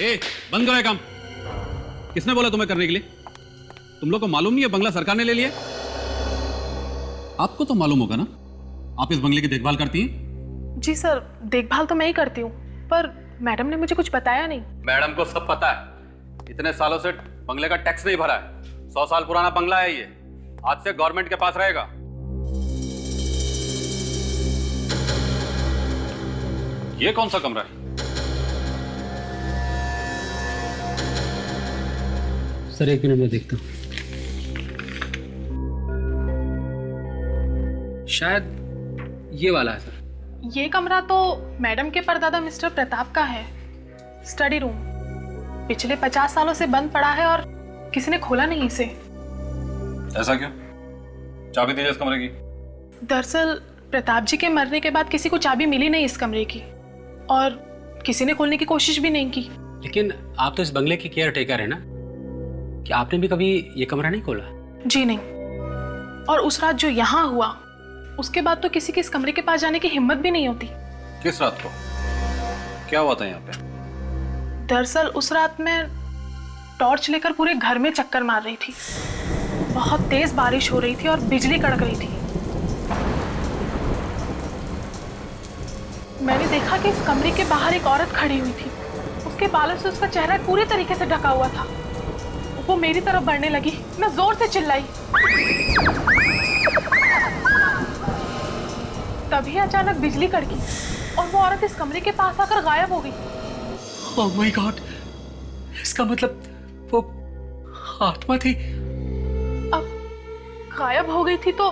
ए, बंद करो ये काम। किसने बोला तुम्हें करने के लिए? तुम लोग को मालूम नहीं है बंगला सरकार ने ले लिया? आपको तो मालूम होगा ना, आप इस बंगले की देखभाल करती हैं? जी सर, देखभाल तो मैं ही करती हूँ, पर मैडम ने मुझे कुछ बताया नहीं। मैडम को सब पता है। इतने सालों से बंगले का टैक्स नहीं भरा है। 100 साल पुराना बंगला है ये, आज से गवर्नमेंट के पास रहेगा। ये कौन सा कमरा है? सर 1 मिनट में देखता हूँ। शायद ये वाला है सर। ये कमरा तो मैडम के परदादा मिस्टर प्रताप का है, स्टडी रूम। पिछले 50 सालों से बंद पड़ा है और किसी ने खोला नहीं इसे। ऐसा क्यों? चाबी दीजिए इस कमरे की। दरअसल प्रताप जी के मरने के बाद किसी को चाबी मिली नहीं इस कमरे की, और किसी ने खोलने की कोशिश भी नहीं की। लेकिन आप तो इस बंगले की केयर टेकर है ना, कि आपने भी कभी ये कमरा नहीं खोला? जी नहीं। और उस रात जो यहाँ हुआ, उसके बाद तो किसी के इस कमरे के पास जाने की हिम्मत भी नहीं होती। किस रात को? क्या हुआ था यहाँ पे? दरअसल उस रात मैं टॉर्च लेकर पूरे घर में चक्कर मार रही थी। बहुत तेज बारिश हो रही थी और बिजली कड़क रही थी। मैंने देखा कि इस कमरे के बाहर एक औरत खड़ी हुई थी। उसके बालों से उसका चेहरा पूरी तरीके से ढका हुआ था। वो मेरी तरफ बढ़ने लगी। मैं जोर से चिल्लाई। तभी अचानक बिजली कड़की और वो औरत इस कमरे के पास आकर गायब हो गई। ओह माय गॉड, इसका मतलब वो आत्मा थी। अब गायब हो गई थी तो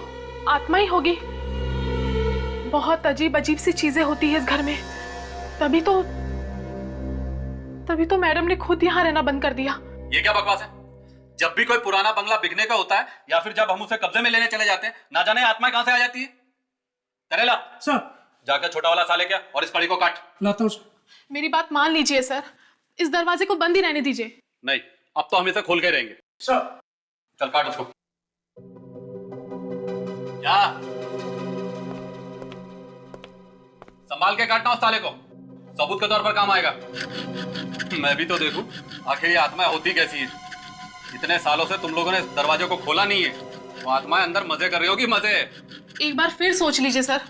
आत्मा ही होगी। बहुत अजीब अजीब सी चीजें होती है इस घर में। तभी तो मैडम ने खुद यहाँ रहना बंद कर दिया। ये क्या बकवास है? जब भी कोई पुराना बंगला बिकने का होता है या फिर जब हम उसे कब्जे में लेने चले जाते हैं, ना जाने आत्माएं कहां से आ जाती है। करेला सर, जाकर छोटा वाला साले क्या और इस कड़ी को काट। लाता हूँ सर। मेरी बात मान लीजिए सर, इस दरवाजे को बंद ही रहने दीजिए। नहीं, अब तो हम इसे खोल के रहेंगे। सर, चल काट उसको। क्या? संभाल के काटना उस साले को, सबूत के तौर पर काम आएगा। मैं भी तो देखूं आखिर ये आत्माएं होती कैसी है। इतने सालों से तुम लोगों ने इस दरवाजे को खोला नहीं है, वो आत्माएं अंदर मजे कर रही होगी। मजे। एक बार फिर सोच लीजिए सर,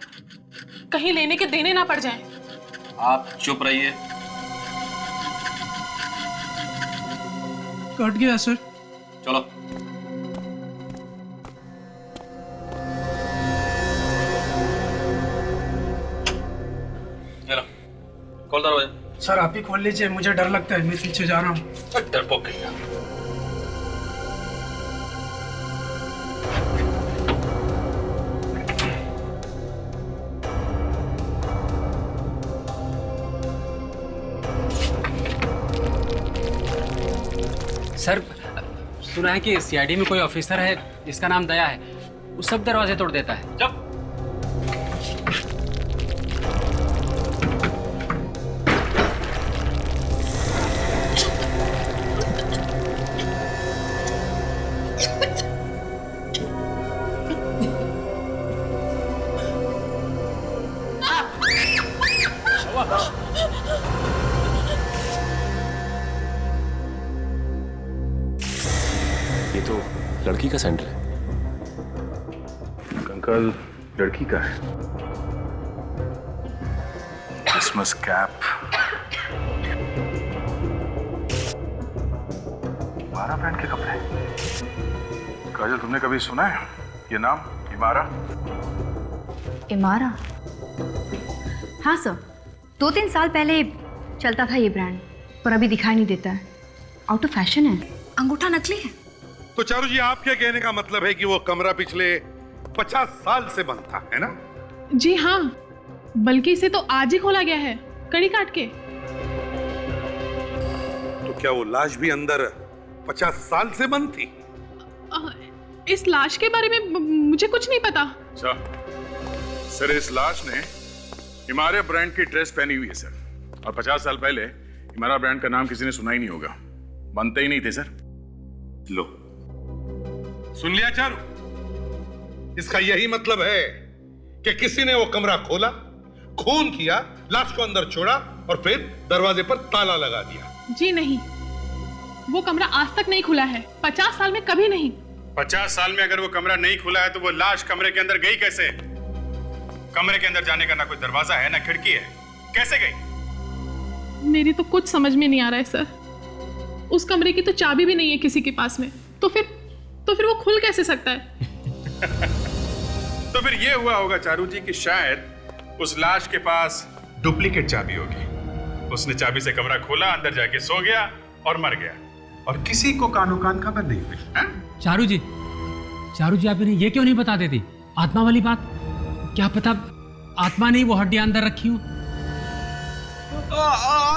कहीं लेने के देने ना पड़ जाएं। आप चुप रहिए। कट गया सर। चलो। चलो खोल दरवाजा। सर आप ही खोल लीजिए, मुझे डर लगता है, मैं पीछे जा रहा हूँ। डरपोक कहीं का। सर सुना है कि सीआईडी में कोई ऑफिसर है जिसका नाम दया है, वो सब दरवाजे तोड़ देता है। जब ये तो लड़की का सैंडल है। अंकल लड़की का है। क्रिसमस कैप, 12 ब्रांड के कपड़े। काजल, तुमने कभी सुना है ये नाम, इमारा? इमारा? हाँ सर, 2-3 साल पहले चलता था ये ब्रांड, पर अभी दिखाई नहीं देता है। आउट ऑफ फैशन है। अंगूठा नकली है। तो चारू जी, आपके कहने का मतलब है कि वो कमरा पिछले 50 साल से बंद था, है ना? जी हाँ, बल्कि इसे तो आज ही खोला गया है, कड़ी काट के। तो क्या वो लाश भी अंदर 50 साल से बंद थी? इस लाश के बारे में मुझे कुछ नहीं पता। सर, इस लाश ने इमारा ब्रांड की ड्रेस पहनी हुई है सर, और 50 साल पहले इमारा ब्रांड का नाम किसी ने सुना ही नहीं होगा, बनते ही नहीं थे सर। लो, सुन लिया चारू? इसका यही मतलब है कि किसी ने वो कमरा खोला, खून किया, लाश को अंदर छोड़ा और फिर दरवाजे पर ताला लगा दिया। जी नहीं, वो कमरा आज तक नहीं खुला है, 50 साल में कभी नहीं। 50 साल में अगर वो कमरा नहीं खुला है तो वो लाश कमरे के अंदर गई कैसे? कमरे के अंदर जाने का ना कोई दरवाजा है ना खिड़की है, कैसे गई? मेरी तो कुछ समझ में नहीं आ रहा है सर। उस कमरे की तो चाबी भी नहीं है किसी के पास में, तो फिर वो खुल कैसे सकता है? तो फिर ये हुआ होगा चारू जी कि शायद उस लाश के पास डुप्लीकेट चाबी होगी। उसने चाबी से कमरा खोला, अंदर जाके सो गया और मर गया, और किसी को कानो कान खबर नहीं हुई। चारू जी आप इन्हें ये क्यों नहीं बता देती आत्मा वाली बात? क्या पता आत्मा नहीं वो हड्डियां अंदर रखी हूं।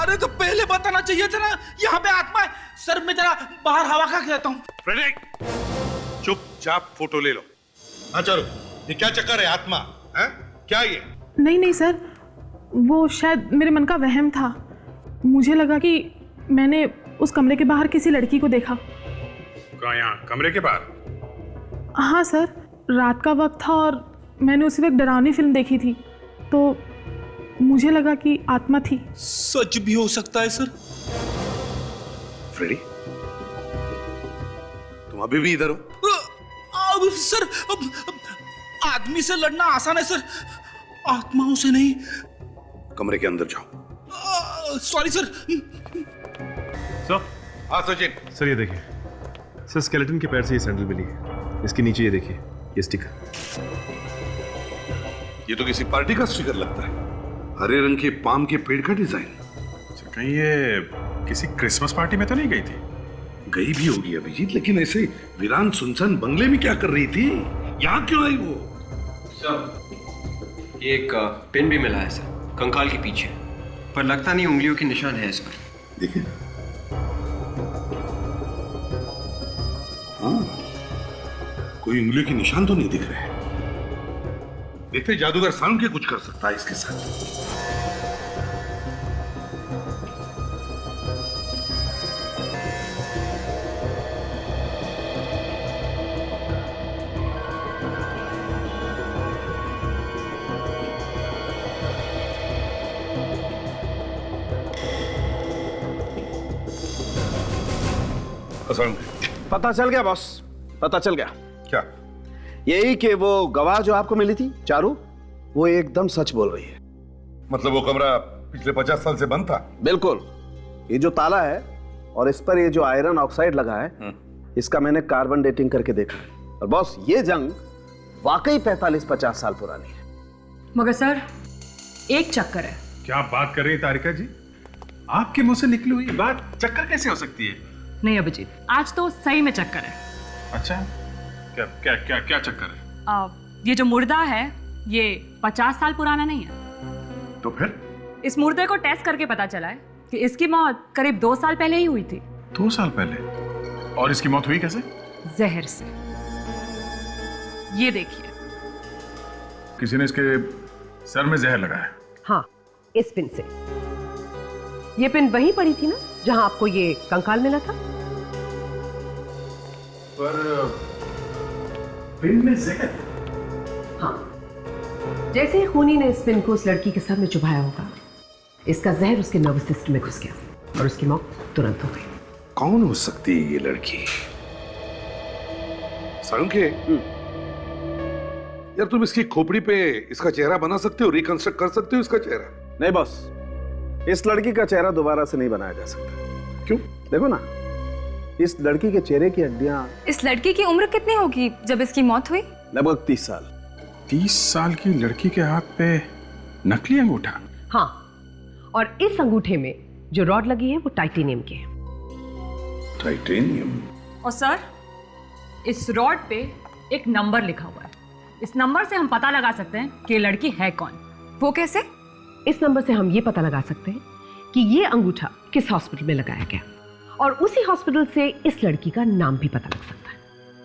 अरे तो पहले बताना चाहिए था ना, यहाँ पे आत्मा है। सर मैं जरा बाहर हवा खा के आता हूँ। फ्रेडरिक, चुपचाप फोटो ले लो। हाँ चारू, ये क्या चक्कर है? आत्मा है क्या ये? नहीं सर, वो शायद मेरे मन का वहम था। मुझे लगा कि मैंने उस कमरे के बाहर किसी लड़की को देखा। कहाँ? यहाँ कमरे के बाहर? हाँ सर, रात का वक्त था और मैंने उसी वक्त डरावनी फिल्म देखी थी, तो मुझे लगा कि आत्मा थी। सच भी हो सकता है सर। फ्रेडी, तुम अभी भी इधर हो? अब सर आदमी से लड़ना आसान है सर, आत्माओं से नहीं। कमरे के अंदर जाओ। Sorry sir. हाँ सचिन। सर ये देखिए, सर स्केलेटन के पैर से ये सैंडल मिली है। इसके नीचे ये देखिए, ये स्टिकर। ये तो किसी पार्टी का स्टिकर लगता है, हरे रंग के पाम के पेड़ का डिजाइन। कहीं ये किसी क्रिसमस पार्टी में तो नहीं गई थी? गई भी होगी अभिजीत, लेकिन ऐसे वीरान सुनसान बंगले में क्या कर रही थी? यहाँ क्यों आई वो? सर एक पिन भी मिला है सर, कंकाल के पीछे, पर लगता नहीं उंगलियों के निशान है इस पर। देखिए, हाँ, कोई उंगलियों के निशान तो नहीं दिख रहे। देखते जादूगर साउंड के कुछ कर सकता है इसके साथ। पता चल गया बॉस, पता चल गया। क्या? यही कि वो गवाह जो आपको मिली थी चारू, वो एकदम सच बोल रही है। मतलब वो कमरा पिछले 50 साल से बंद था? बिल्कुल। ये जो ताला है और इस पर ये जो आयरन ऑक्साइड लगा है, इसका मैंने कार्बन डेटिंग करके देखा है। और बॉस, ये जंग वाकई 45-50 साल पुरानी है। मगर सर एक चक्कर है। क्या बात कर रही है तारिका जी? आपके मुंह से निकली हुई बात चक्कर कैसे हो सकती है? नहीं अभिजीत, आज तो सही में चक्कर है। अच्छा, क्या क्या क्या क्या चक्कर है? ये जो मुर्दा है ये 50 साल पुराना नहीं है। तो फिर? इस मुर्दे को टेस्ट करके पता चला है कि इसकी मौत करीब 2 साल पहले ही हुई थी। 2 साल पहले? और इसकी मौत हुई कैसे? जहर से। ये देखिए, किसी ने इसके सर में जहर लगाया? हाँ, इस पिन से। ये पिन वहीं पड़ी थी ना जहां आपको ये कंकाल मिला था? पर पिन में जहर? हाँ, जैसे ही खूनी ने इस पिन को उस लड़की के सर में चुभाया होगा, इसका जहर उसके नर्वस सिस्टम में घुस गया और उसकी मौत तुरंत हो गई। कौन हो सकती है ये लड़की? साळुंखे, यार तुम इसकी खोपड़ी पे इसका चेहरा बना सकते हो, रिकंस्ट्रक्ट कर सकते हो इसका चेहरा? नहीं बॉस, इस लड़की का चेहरा दोबारा से नहीं बनाया जा सकता। क्यों? देखो ना, इस लड़की के चेहरे की हड्डियां। इस लड़की की उम्र कितनी होगी जब इसकी मौत हुई? लगभग 30 साल। 30 साल की लड़की के हाथ पे नकली अंगूठा? हाँ, और इस अंगूठे में जो रॉड लगी है वो टाइटेनियम की है। टाइटेनियम? और सर इस रॉड पे एक नंबर लिखा हुआ है। इस नंबर से हम पता लगा सकते हैं कि ये लड़की है कौन। वो कैसे? इस नंबर से हम ये पता लगा सकते हैं कि ये अंगूठा किस हॉस्पिटल में लगाया गया, और उसी हॉस्पिटल से इस लड़की का नाम भी पता लग सकता है।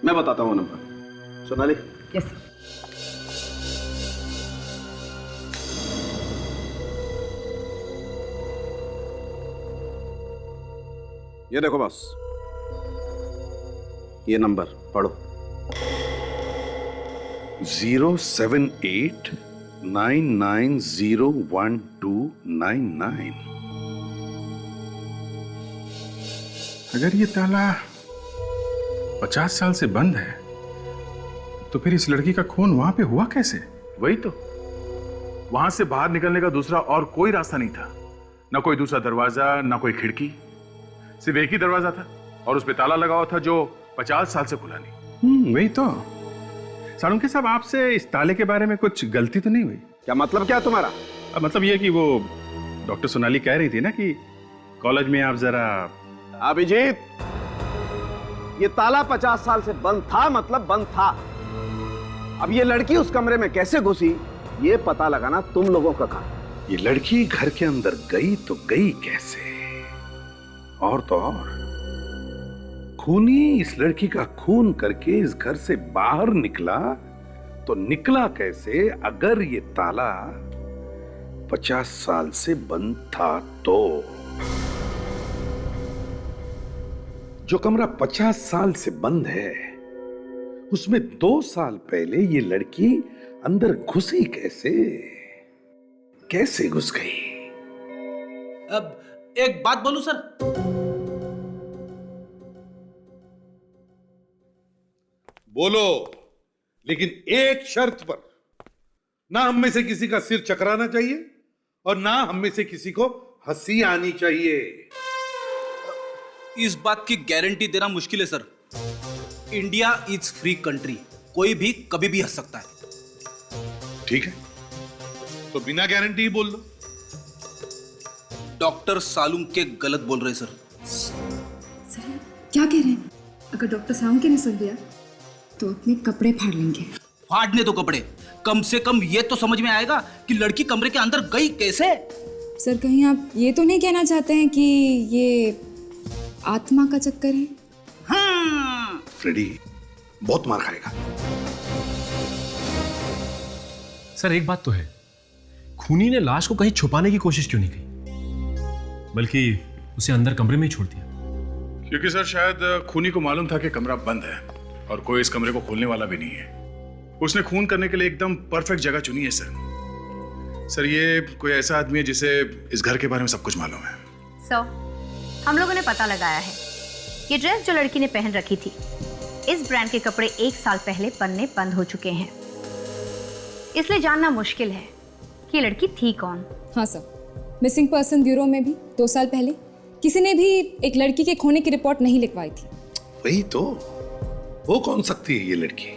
मैं बताता हूँ नंबर। सोनाली? यस। ये देखो बॉस, ये नंबर पढ़ो। 07899012299। अगर ये ताला 50 साल से बंद है तो फिर इस लड़की का खून वहां पे हुआ कैसे? वही तो, वहां से बाहर निकलने का दूसरा और कोई रास्ता नहीं था। ना कोई दूसरा दरवाजा, ना कोई खिड़की, सिर्फ एक ही दरवाजा था और उस पे ताला लगा हुआ था जो 50 साल से खुला नहीं। वही तो। सालुंके साहब, आपसे इस ताले के बारे में कुछ गलती तो नहीं हुई? क्या मतलब क्या तुम्हारा? मतलब ये कि वो डॉक्टर सोनाली कह रही थी ना कि कॉलेज में आप जरा। अभिजीत, ये ताला 50 साल से बंद था, मतलब बंद था। अब ये लड़की उस कमरे में कैसे घुसी, ये पता लगाना तुम लोगों का काम। ये लड़की घर के अंदर गई तो गई कैसे? और तो और खूनी इस लड़की का खून करके इस घर से बाहर निकला तो निकला कैसे अगर ये ताला 50 साल से बंद था तो? जो कमरा 50 साल से बंद है उसमें 2 साल पहले ये लड़की अंदर घुसी कैसे घुस गई? अब एक बात बोलूं सर? बोलो, लेकिन एक शर्त पर। ना हम में से किसी का सिर चकराना चाहिए और ना हम में से किसी को हंसी आनी चाहिए। इस बात की गारंटी देना मुश्किल है sir. India is free country, कोई भी कभी भी हंस सकता है। ठीक है, तो बिना गारंटी ही बोल दो। डॉक्टर सालुंके गलत बोल रहे सर। सर क्या कह रहे हैं? अगर डॉक्टर सालुंके ने सुन लिया तो अपने कपड़े फाड़ लेंगे। फाड़ने तो कपड़े, कम से कम ये तो समझ में आएगा कि लड़की कमरे के अंदर गई कैसे। सर कहीं आप ये तो नहीं कहना चाहते हैं कि ये आत्मा का चक्कर है? हाँ। फ्रेडी बहुत मार खाएगा। सर एक बात तो है, खूनी ने लाश को कहीं छुपाने की कोशिश क्यों नहीं की, बल्कि उसे अंदर कमरे में ही छोड़ दिया? क्योंकि सर शायद खूनी को मालूम था कि कमरा बंद है और कोई इस कमरे को खोलने वाला भी नहीं है। उसने खून करने के लिए एकदम परफेक्ट जगह चुनी है सर। ये कोई ऐसा आदमी है जिसे इस घर के बारे में सब कुछ मालूम है। हम लोगों ने पता लगाया है, ये ड्रेस जो लड़की ने पहन रखी थी, इस ब्रांड के कपड़े 1 साल पहले बनने बंद हो चुके हैं। इसलिए जानना मुश्किल है कि ये लड़की थी कौन। हाँ सर, मिसिंग पर्सन ब्यूरो में भी 2 साल पहले किसी ने भी एक लड़की के खोने की रिपोर्ट नहीं लिखवाई थी। वही तो, वो कौन सकती है ये लड़की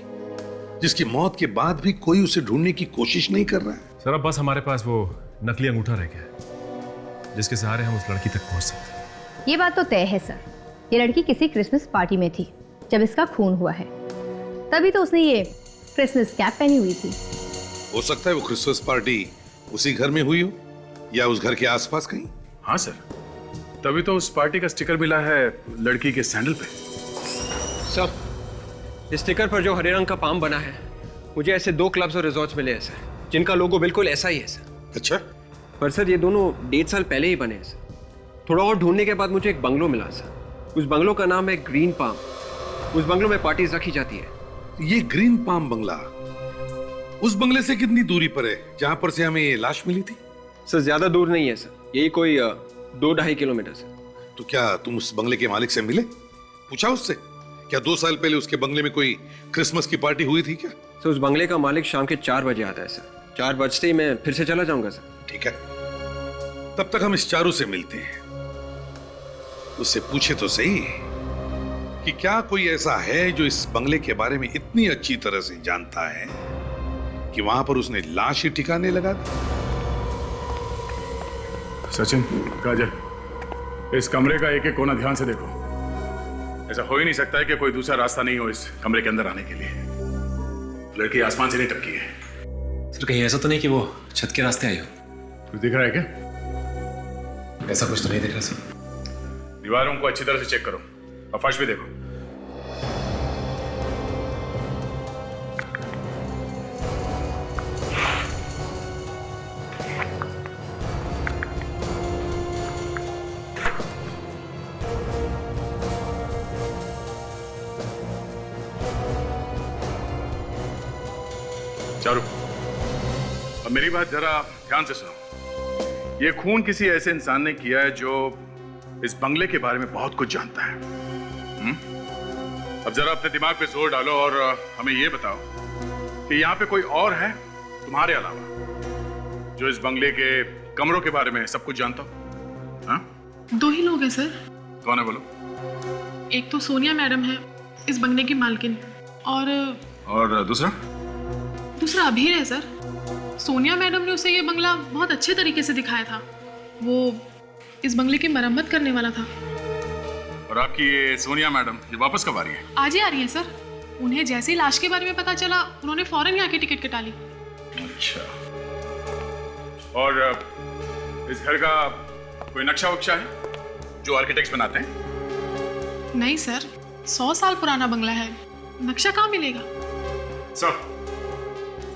जिसकी मौत के बाद भी कोई उसे ढूंढने की कोशिश नहीं कर रहा है? सर अब बस हमारे पास वो नकली अंगूठा रह गया है जिसके सहारे हम उस लड़की तक पहुंच सकते हैं। ये बात तो तय है सर, ये लड़की किसी क्रिसमस पार्टी में थी जब इसका खून हुआ है, तभी तो उसने ये क्रिसमस कैप पहनी हुई थी। हो सकता है वो क्रिसमस पार्टी उसी घर में हुई हो या उस घर के आसपास कहीं। हाँ सर, तभी तो उस पार्टी का स्टिकर मिला है लड़की के सैंडल पे। सर इस स्टिकर पर जो हरे रंग का पाम बना है, मुझे ऐसे 2 क्लब्स और रिजॉर्ट्स मिले हैं सर, जिनका लोगो बिल्कुल ऐसा ही है सर। अच्छा, पर सर ये दोनों 1.5 साल पहले ही बने हैं सर। थोड़ा और ढूंढने के बाद मुझे एक बंगलो मिला सर। उस बंगलो का नाम है ग्रीन पाम। उस बंगलो में पार्टीज रखी जाती है। ये ग्रीन पाम बंगला उस बंगले से कितनी दूरी पर है जहां पर से हमें ये लाश मिली थी? सर ज्यादा दूर नहीं है सर, यही कोई 2-2.5 किलोमीटर सर। तो क्या तुम उस बंगले के मालिक से मिले, पूछा उससे क्या 2 साल पहले उसके बंगले में कोई क्रिसमस की पार्टी हुई थी क्या? सर उस बंगले का मालिक शाम के 4 बजे आता है सर। 4 बजते ही मैं फिर से चला जाऊंगा सर। ठीक है, तब तक हम इस चारू से मिलते हैं। उससे पूछे तो सही कि क्या कोई ऐसा है जो इस बंगले के बारे में इतनी अच्छी तरह से जानता है कि वहां पर उसने लाश ही ठिकाने लगा दी। सचिन, काजल, इस कमरे का एक एक कोना ध्यान से देखो। ऐसा हो ही नहीं सकता है कि कोई दूसरा रास्ता नहीं हो इस कमरे के अंदर आने के लिए। लड़की आसमान से नहीं टपकी है। सर कहीं ऐसा तो नहीं कि वो छत के रास्ते आई हो? कुछ दिख रहा है क्या? ऐसा कुछ तो नहीं दिख रहा सर। दीवारों को अच्छी तरह से चेक करो और फर्श भी देखो। चारू, अब मेरी बात जरा ध्यान से सुनो। ये खून किसी ऐसे इंसान ने किया है जो इस बंगले के बारे में बहुत कुछ जानता है। अब जरा अपने दिमाग पे जोर डालो और हमें यह बताओ कि यहाँ पे कोई और है तुम्हारे अलावा जो इस बंगले के कमरों के बारे में सब कुछ जानता हो? हाँ? 2 ही लोग हैं सर। कौन है बोलो? एक तो सोनिया मैडम है, इस बंगले की मालकिन, और दूसरा? दूसरा अभीर है सर। सोनिया मैडम ने उसे ये बंगला बहुत अच्छे तरीके से दिखाया था। वो इस बंगले की मरम्मत करने वाला था। और आपकी ये सोनिया मैडम ये वापस कब आ रही है? आज ही आ रही है सर। उन्हें जैसे ही लाश के बारे में पता चला, उन्होंने फौरन यहाँ की टिकट कटा ली। अच्छा। और इस घर का कोई नक्शा वक्शा है जो आर्किटेक्ट्स बनाते हैं? नहीं सर, 100 साल पुराना बंगला है, नक्शा कहाँ मिलेगा? सर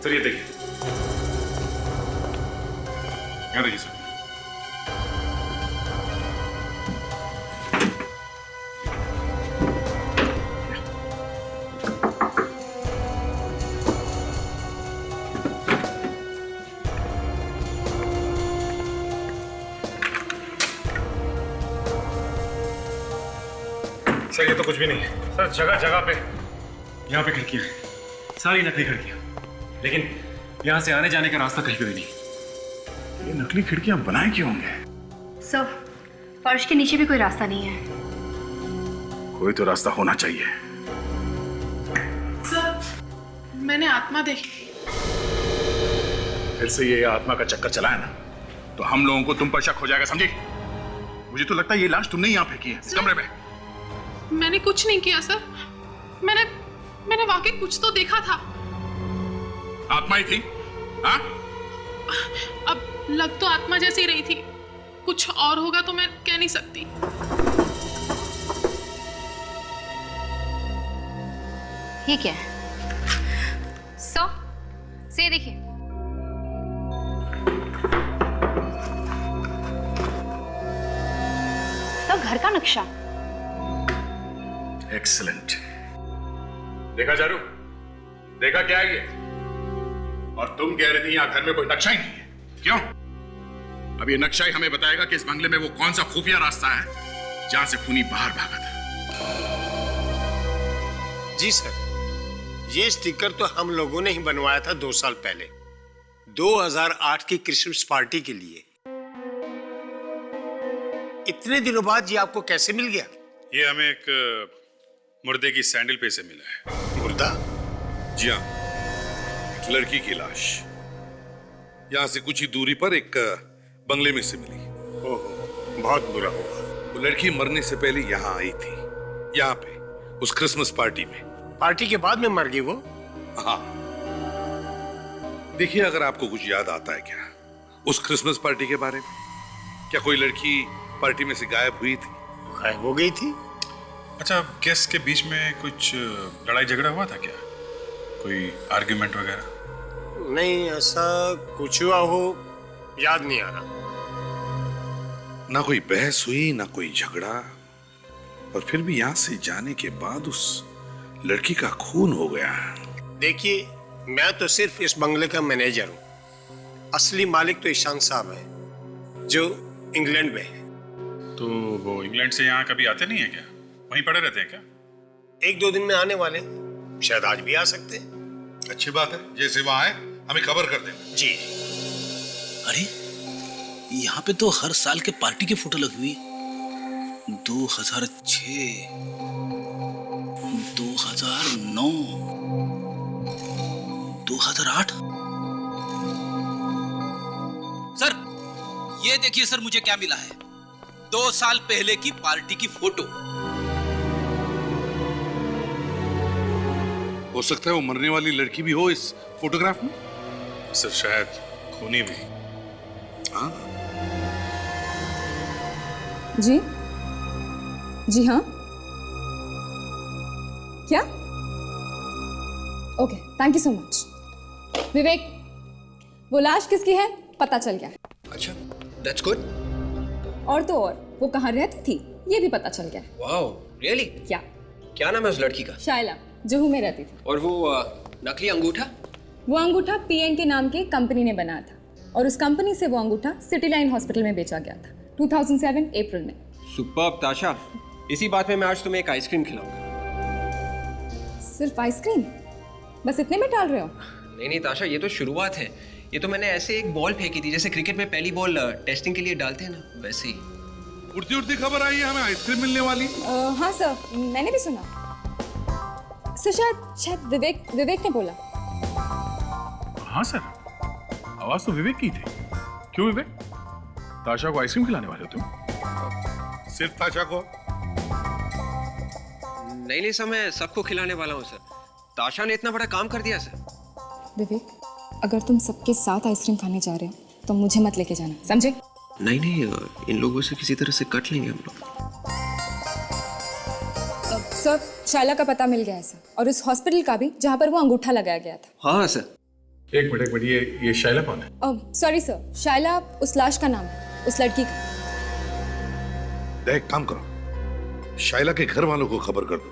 ये देखिए, यहाँ देखिए सर। सर ये तो कुछ भी नहीं है सर। जगह जगह पे यहाँ पे खिड़कियां हैं, सारी नकली खिड़कियां, लेकिन यहाँ से आने जाने का रास्ता कहीं भी नहीं। ये नकली खिड़कियां बनाए क्यों होंगे? सर, फर्श के नीचे भी कोई रास्ता नहीं है। कोई तो रास्ता होना चाहिए। सर, मैंने आत्मा देखी। फिर से ये आत्मा का चक्कर चलाया ना तो हम लोगों को तुम पर शक हो जाएगा, समझी? मुझे तो लगता है ये लाश तुमने ही यहाँ फेंकी है, इस कमरे में। मैंने कुछ नहीं किया सर। मैंने वाकई कुछ तो देखा था। आत्मा ही थी? हाँ? अब लग तो आत्मा जैसी रही थी, कुछ और होगा तो मैं कह नहीं सकती। ये क्या है? से देखिए। सब घर का नक्शा। एक्सीलेंट। देखा चारू? देखा क्या है ये? और तुम कह रही थी यहाँ घर में कोई नक्शा ही नहीं है, क्यों? अब ये नक्शा ही हमें बताएगा कि इस बंगले में वो कौन सा खुफिया रास्ता है जहां से खूनी बाहर भागा था। जी सर, ये स्टिकर तो हम लोगों ने ही बनवाया था 2 साल पहले, 2008 की क्रिसमस पार्टी के लिए। इतने दिनों बाद ये आपको कैसे मिल गया? ये हमें एक मुर्दे की सैंडल पे से मिला है। मुर्दा? जी हाँ, एक लड़की की लाश यहाँ से कुछ ही दूरी पर एक बंगले में से मिली। ओहो, बहुत बुरा हुआ। वो लड़की मरने से पहले यहाँ आई थी, यहाँ पे उस क्रिसमस पार्टी में। पार्टी के बाद में मर गई वो? हाँ। देखिए, अगर आपको कुछ याद आता है क्या उस क्रिसमस पार्टी के बारे में? क्या कोई लड़की पार्टी में से गायब हुई थी? गायब हो गई थी? अच्छा, गेस्ट के बीच में कुछ लड़ाई झगड़ा हुआ था क्या? कोई आर्ग्यूमेंट वगैरह? नहीं, ऐसा कुछ हुआ हो याद नहीं आ रहा। ना कोई बहस हुई ना कोई झगड़ा, और फिर भी यहाँ से जाने के बाद उस लड़की का खून हो गया। देखिए, मैं तो सिर्फ इस बंगले का मैनेजर हूँ। असली मालिक तो ईशान साहब है जो इंग्लैंड में है। तो वो इंग्लैंड से यहाँ कभी आते नहीं है क्या? वहीं पड़े रहते हैं क्या? 1-2 दिन में आने वाले, शायद आज भी आ सकते हैं। अच्छी बात है, जैसे वहां आए हमें खबर कर देना। जी। अरे यहाँ पे तो हर साल के पार्टी की फोटो लगी हुई है। 2006, 2009, 2008। सर, ये देखिए सर, मुझे क्या मिला है। 2 साल पहले की पार्टी की फोटो। हो सकता है वो मरने वाली लड़की भी हो इस फोटोग्राफ में। सर, शायद खूनी भी। हाँ। जी जी हाँ, क्या? Okay, thank you so much. Vivek, वो लाश किसकी है पता चल गया। अच्छा, दैट्स गुड। और तो और वो कहाँ रहती थी ये भी पता चल गया। Wow, really? क्या नाम है उस लड़की का? शायला, जुहू में रहती थी। और वो नकली अंगूठा? वो अंगूठा पीएन के नाम की कंपनी ने बनाया था और उस कंपनी से वो अंगूठा सिटी लाइन हॉस्पिटल में बेचा गया था 2007 अप्रैल में। सुपर्ब ताशा, इसी बात में मैं आज तुम्हें एक आइसक्रीम खिलाऊंगा। सिर्फ आइसक्रीम? बस इतने में टाल रहे हो? नहीं नहीं ताशा, ये तो शुरुआत है। ये तो मैंने ऐसे एक बॉल फेंकी थी, जैसे क्रिकेट में पहली बॉल टेस्टिंग के लिए डालते हैं ना, वैसे ही। उड़ती उड़ती खबर आई है हमें आइसक्रीम मिलने वाली। हाँ सर, मैंने भी सुना। सर शायद विवेक ने बोला। हाँ सर, आवाज तो विवेक की थी। क्यों विवेक, ताशा को आइसक्रीम खिलाने वाले हो तुम? सिर्फ ताशा को? नहीं सर, मैं सबको खिलाने वाला हूँ सर। ताशा ने इतना बड़ा काम कर दिया सर। विवेक, अगर तुम सबके साथ आइसक्रीम खाने जा रहे हो तो मुझे मत लेके जाना, समझे? नहीं, इन लोगों से किसी तरह से कट लेंगे हम लोग। सर, शाइला का पता मिल गया है सर, और उस हॉस्पिटल का भी जहाँ पर वो अंगूठा लगाया गया था। हाँ सर। एक मिनट, ये शाइला कौन है? सॉरी सर, शाइला उस लाश का नाम है, उस लड़की का। देख, काम करो, शाइला के घर वालों को खबर कर दो।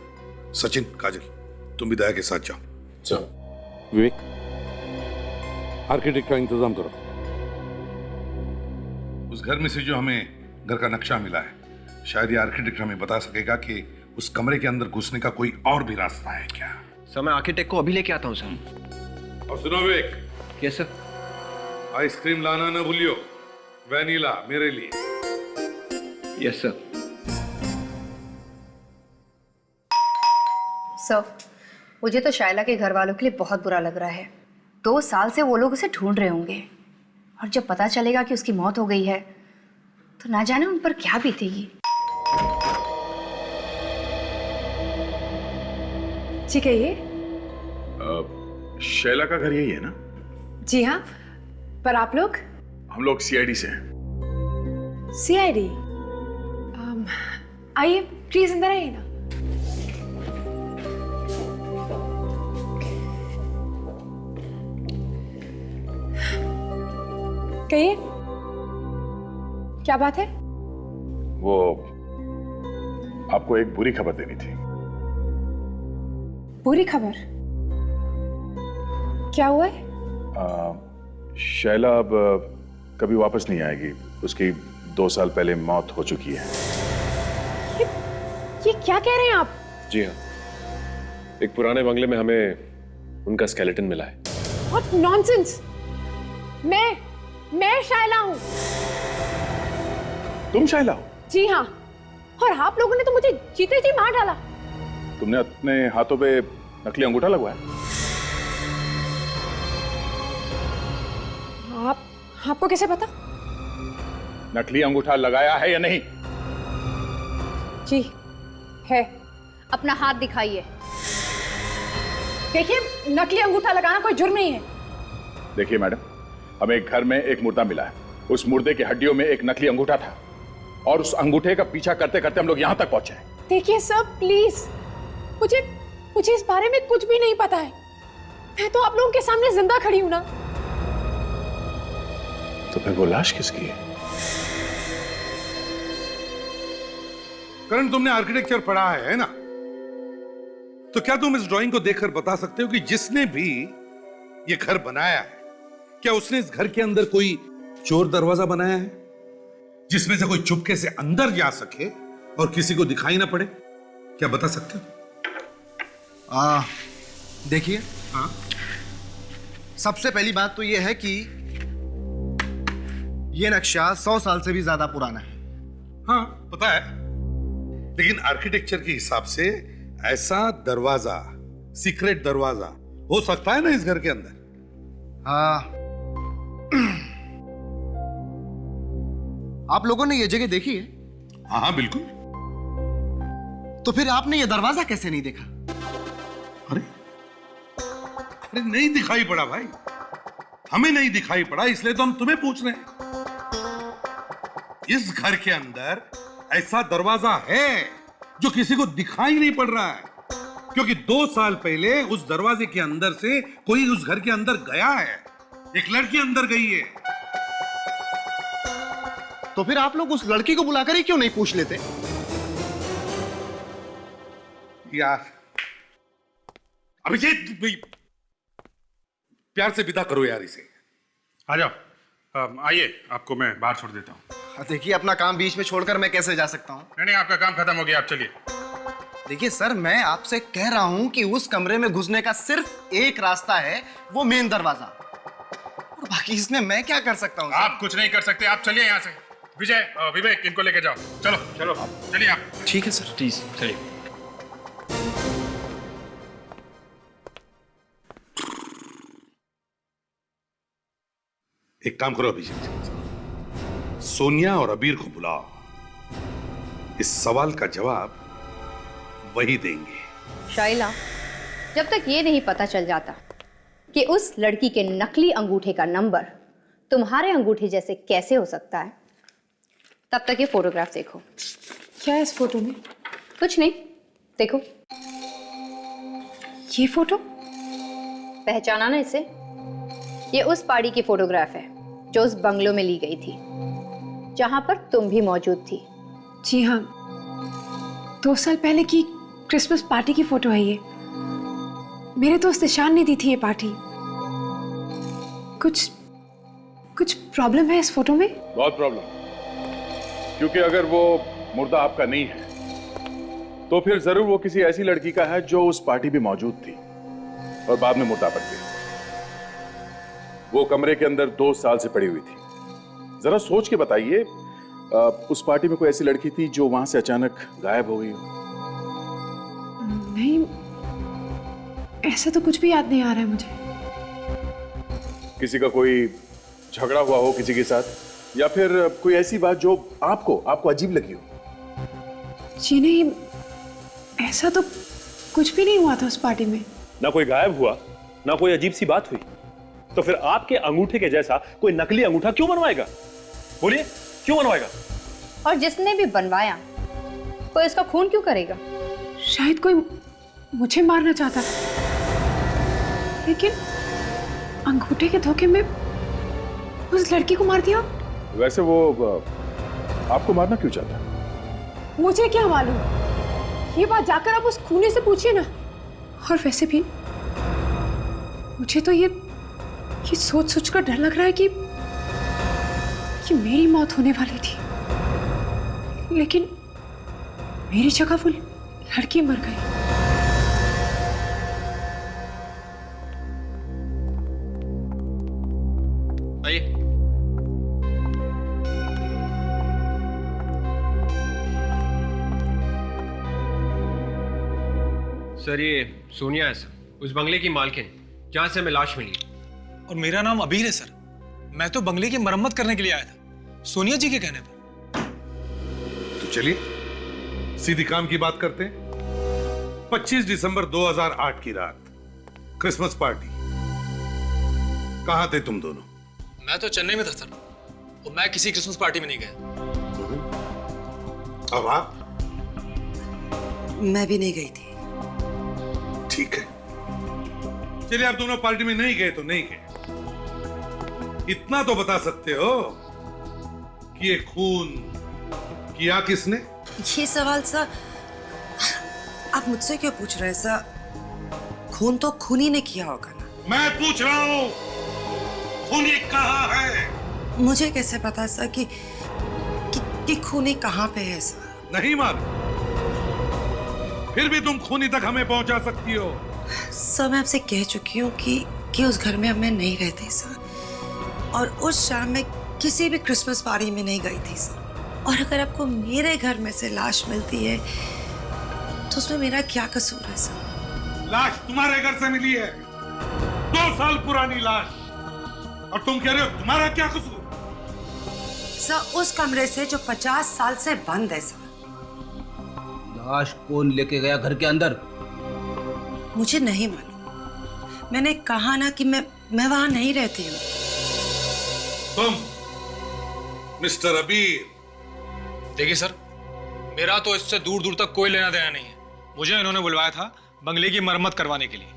सचिन, काजल, तुम भी दया के साथ जाओ। विवेक, आर्किटेक्ट का इंतजाम करो। उस घर में से जो हमें घर का नक्शा मिला है, शायद ये आर्किटेक्ट हमें बता सकेगा कि उस कमरे के अंदर घुसने का कोई और भी रास्ता है क्या। सर, मैं आर्किटेक्ट को अभी लेके आता हूँ सर। और सुनो विवेक। Yes sir. आइसक्रीम लाना ना भूलियो, वैनिला मेरे लिए। Yes sir. सर, मुझे तो शाइला के घर वालों के लिए बहुत बुरा लग रहा है। 2 साल से वो लोग उसे ढूंढ रहे होंगे, और जब पता चलेगा कि उसकी मौत हो गई है तो ना जाने उन पर क्या बीतेगी। जी कहिए। शैला का घर यही है ना? जी हाँ, पर आप लोग? हम लोग सीआईडी से हैं। सीआईडी? आइए प्लीज, अंदर आइए ना। कहिए, क्या बात है? वो आपको एक बुरी खबर देनी थी। बुरी खबर? क्या हुआ है? शैला अब कभी वापस नहीं आएगी। उसकी 2 साल पहले मौत हो चुकी है। ये क्या कह रहे हैं आप? जी हाँ, एक पुराने बंगले में हमें उनका स्केलेटन मिला है। What nonsense! मैं शाइला हूँ। तुम शाइला हो? जी हाँ, और आप लोगों ने तो मुझे जीते जी मार डाला। तुमने अपने हाथों पे नकली अंगूठा लगवाया? आपको कैसे पता? नकली अंगूठा लगाया है या नहीं? जी है। अपना हाथ दिखाइए। देखिए, नकली अंगूठा लगाना कोई जुर्म नहीं है। देखिए मैडम, हमें एक घर में एक मुर्दा मिला है। उस मुर्दे की हड्डियों में एक नकली अंगूठा था, और उस अंगूठे का पीछा करते करते हम लोग यहाँ तक पहुंचे। देखिए सर, प्लीज, मुझे इस बारे में कुछ भी नहीं पता है। मैं तो आप लोगों के सामने जिंदा खड़ी हूं ना। तो फिर वो लाश किसकी है? करण, तुमने आर्किटेक्चर पढ़ा है ना? तो क्या तुम इस ड्राइंग को देखकर बता सकते हो कि जिसने भी ये घर बनाया है, क्या उसने इस घर के अंदर कोई चोर दरवाजा बनाया है, जिसमें से कोई चुपके से अंदर जा सके और किसी को दिखाई ना पड़े? क्या बता सकते हो? देखिए, हाँ, सबसे पहली बात तो यह है कि यह नक्शा 100 साल से भी ज्यादा पुराना है। हाँ, पता है, लेकिन आर्किटेक्चर के हिसाब से ऐसा दरवाजा, सीक्रेट दरवाजा हो सकता है ना इस घर के अंदर? हाँ। आप लोगों ने यह जगह देखी है? हाँ हाँ, बिल्कुल। तो फिर आपने यह दरवाजा कैसे नहीं देखा? अरे नहीं दिखाई पड़ा भाई, हमें नहीं दिखाई पड़ा, इसलिए तो हम तुम्हें पूछ रहे हैं। इस घर के अंदर ऐसा दरवाजा है जो किसी को दिखाई नहीं पड़ रहा है, क्योंकि 2 साल पहले उस दरवाजे के अंदर से कोई उस घर के अंदर गया है। एक लड़की अंदर गई है। तो फिर आप लोग उस लड़की को बुलाकर ही क्यों नहीं पूछ लेते? यार अभिजीत, प्यार से विदा करो यार इसे। आ जाओ, आइए, आपको मैं बाहर छोड़ देता हूं। देखिए, अपना काम बीच में छोड़कर मैं कैसे जा सकता हूँ? नहीं, आपका काम खत्म हो गया, आप चलिए। देखिए सर, मैं आपसे कह रहा हूँ कि उस कमरे में घुसने का सिर्फ एक रास्ता है, वो मेन दरवाजा। और बाकी इसमें मैं क्या कर सकता हूँ? आप कुछ नहीं कर सकते, आप चलिए यहाँ से। विजय, विवेक, इनको लेके जाओ। चलो चलो, चलिए आप। ठीक है सर। प्लीज चलिए। एक काम करो अभिजीत, सोनिया और अबीर को बुलाओ। इस सवाल का जवाब वही देंगे। शाइला, जब तक ये नहीं पता चल जाता कि उस लड़की के नकली अंगूठे का नंबर तुम्हारे अंगूठे जैसे कैसे हो सकता है, तब तक ये फोटोग्राफ देखो। क्या है इस फोटो में? कुछ नहीं, देखो। ये फोटो पहचाना ना इसे? ये उस पार्टी की फोटोग्राफ है जो उस बंगलो में ली गई थी, जहां पर तुम भी मौजूद थी। जी हाँ, 2 साल पहले की क्रिसमस पार्टी की फोटो है ये। मेरे दोस्त ईशान ने दी थी ये पार्टी। कुछ प्रॉब्लम है इस फोटो में? बहुत प्रॉब्लम, क्योंकि अगर वो मुर्दा आपका नहीं है तो फिर जरूर वो किसी ऐसी लड़की का है जो उस पार्टी में मौजूद थी और बाद में मुर्दा बन गई। वो कमरे के अंदर 2 साल से पड़ी हुई थी। जरा सोच के बताइए, उस पार्टी में कोई ऐसी लड़की थी जो वहां से अचानक गायब हो गई हो? नहीं, ऐसा तो कुछ भी याद नहीं आ रहा है मुझे। किसी का कोई झगड़ा हुआ हो किसी के साथ, या फिर कोई ऐसी बात जो आपको अजीब लगी हो? जी नहीं, ऐसा तो कुछ भी नहीं हुआ था उस पार्टी में। ना कोई गायब हुआ, ना कोई अजीब सी बात हुई, तो फिर आपके अंगूठे के जैसा कोई नकली अंगूठा क्यों बनवाएगा? बोलिए, क्यों बनवाएगा? और जिसने भी बनवाया वो इसका खून क्यों करेगा? शायद कोई मुझे मारना चाहता, लेकिन अंगूठे के धोखे में उस लड़की को मार दिया। वैसे वो आपको मारना क्यों चाहता है? मुझे क्या मालूम, ये बात जाकर आप उस खूनी से पूछिए ना। और वैसे भी मुझे तो ये सोच कर डर लग रहा है कि मेरी मौत होने वाली थी, लेकिन मेरी जगह वो लड़की मर गई। आइए। सर, ये सोनिया है सर, उस बंगले की मालकिन जहां से हमें लाश मिली। और मेरा नाम अबीर है सर। मैं तो बंगले की मरम्मत करने के लिए आया था, सोनिया जी के कहने पर। तो चलिए सीधी काम की बात करते हैं। 25 दिसंबर 2008 की रात, क्रिसमस पार्टी। कहां थे तुम दोनों? मैं तो चेन्नई में था सर, और मैं किसी क्रिसमस पार्टी में नहीं गया। अब आप? मैं भी नहीं गई थी। ठीक है, चलिए आप दोनों पार्टी में नहीं गए तो नहीं गए। इतना तो बता सकते हो कि ये खून किया किसने? ये सवाल सर आप मुझसे क्यों पूछ रहे हैं सर? खून तो खूनी ने किया होगा ना। मैं पूछ रहा हूं खूनी कहां है? मुझे कैसे पता सर कि खूनी कहां पे है सर? नहीं मालूम, फिर भी तुम खूनी तक हमें पहुंचा सकती हो। सर, मैं आपसे कह चुकी हूँ कि उस घर में अब मैं नहीं रहती सर, और उस शाम में किसी भी क्रिसमस पार्टी में नहीं गई थी सर। और अगर आपको मेरे घर में से लाश मिलती है तो उसमें मेरा क्या कसूर है सर? लाश तुम्हारे घर से मिली है, 2 साल पुरानी लाश, और तुम कह रहे हो तुम्हारा क्या कसूर? सर, उस कमरे से जो 50 साल से बंद है सर। लाश कौन लेके गया घर के अंदर? मुझे नहीं मालूम, मैंने कहा ना कि मैं वहां नहीं रहती हूँ। तुम मिस्टर अबीर? देखिए सर, मेरा तो इससे दूर दूर तक कोई लेना देना नहीं है। मुझे इन्होंने बुलवाया था बंगले की मरम्मत करवाने के लिए,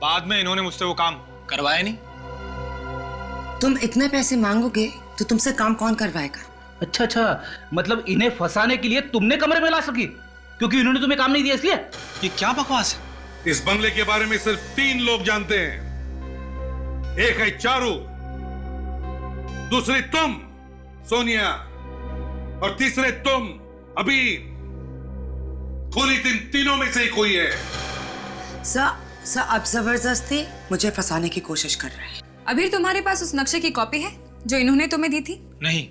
बाद में इन्होंने मुझसे वो काम करवाया नहीं। तुम इतने पैसे मांगोगे तो तुमसे काम कौन करवाएगा? अच्छा, मतलब इन्हें फंसाने के लिए तुमने कमरे में ला सकी, क्योंकि इन्होंने तुम्हें काम नहीं दिया इसलिए? ये क्या बकवास है? इस बंगले के बारे में सिर्फ 3 लोग जानते हैं। एक है चारू, दूसरी तुम सोनिया, और तीसरे तुम। अभी खूनी तीनों में से ही कोई है। सर अब जबरदस्ती मुझे फंसाने की कोशिश कर रहे हैं। अभी तुम्हारे पास उस नक्शे की कॉपी है जो इन्होंने तुम्हें दी थी? नहीं,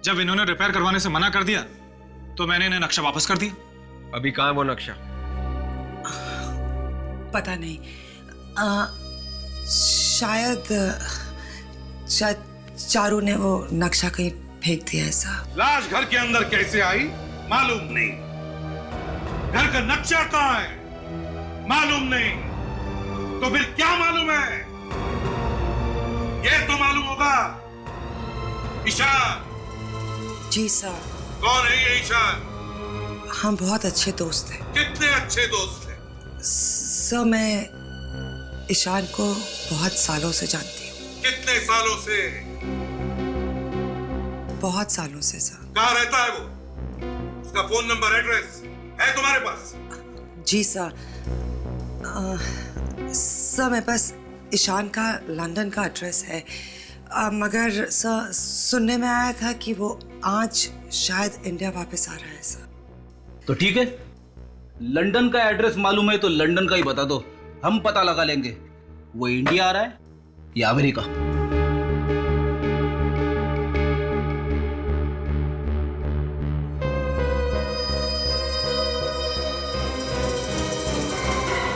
जब इन्होंने रिपेयर करवाने से मना कर दिया तो मैंने इन्हें नक्शा वापस कर दिया। अभी कहाँ है वो नक्शा? पता नहीं, शायद चारू ने वो नक्शा कहीं फेंक दिया ऐसा। लाश घर के अंदर कैसे आई मालूम नहीं, घर का नक्शा कहाँ है मालूम नहीं, तो फिर क्या मालूम है? ये तो मालूम होगा। ईशान। जी सर। कौन है ये ईशान? हम बहुत अच्छे दोस्त हैं। कितने अच्छे दोस्त हैं? सर मैं ईशान को बहुत सालों से जानती हूँ। कितने सालों से? बहुत सालों से सर। कहाँ रहता है वो? उसका फोन नंबर, एड्रेस है तुम्हारे पास? जी सर। सर मेरे पास ईशान का लंदन का एड्रेस है, मगर सर सुनने में आया था कि वो आज शायद इंडिया वापस आ रहा है सर। तो ठीक है, लंदन का एड्रेस मालूम है तो लंदन का ही बता दो, हम पता लगा लेंगे वो इंडिया आ रहा है या अमेरिका।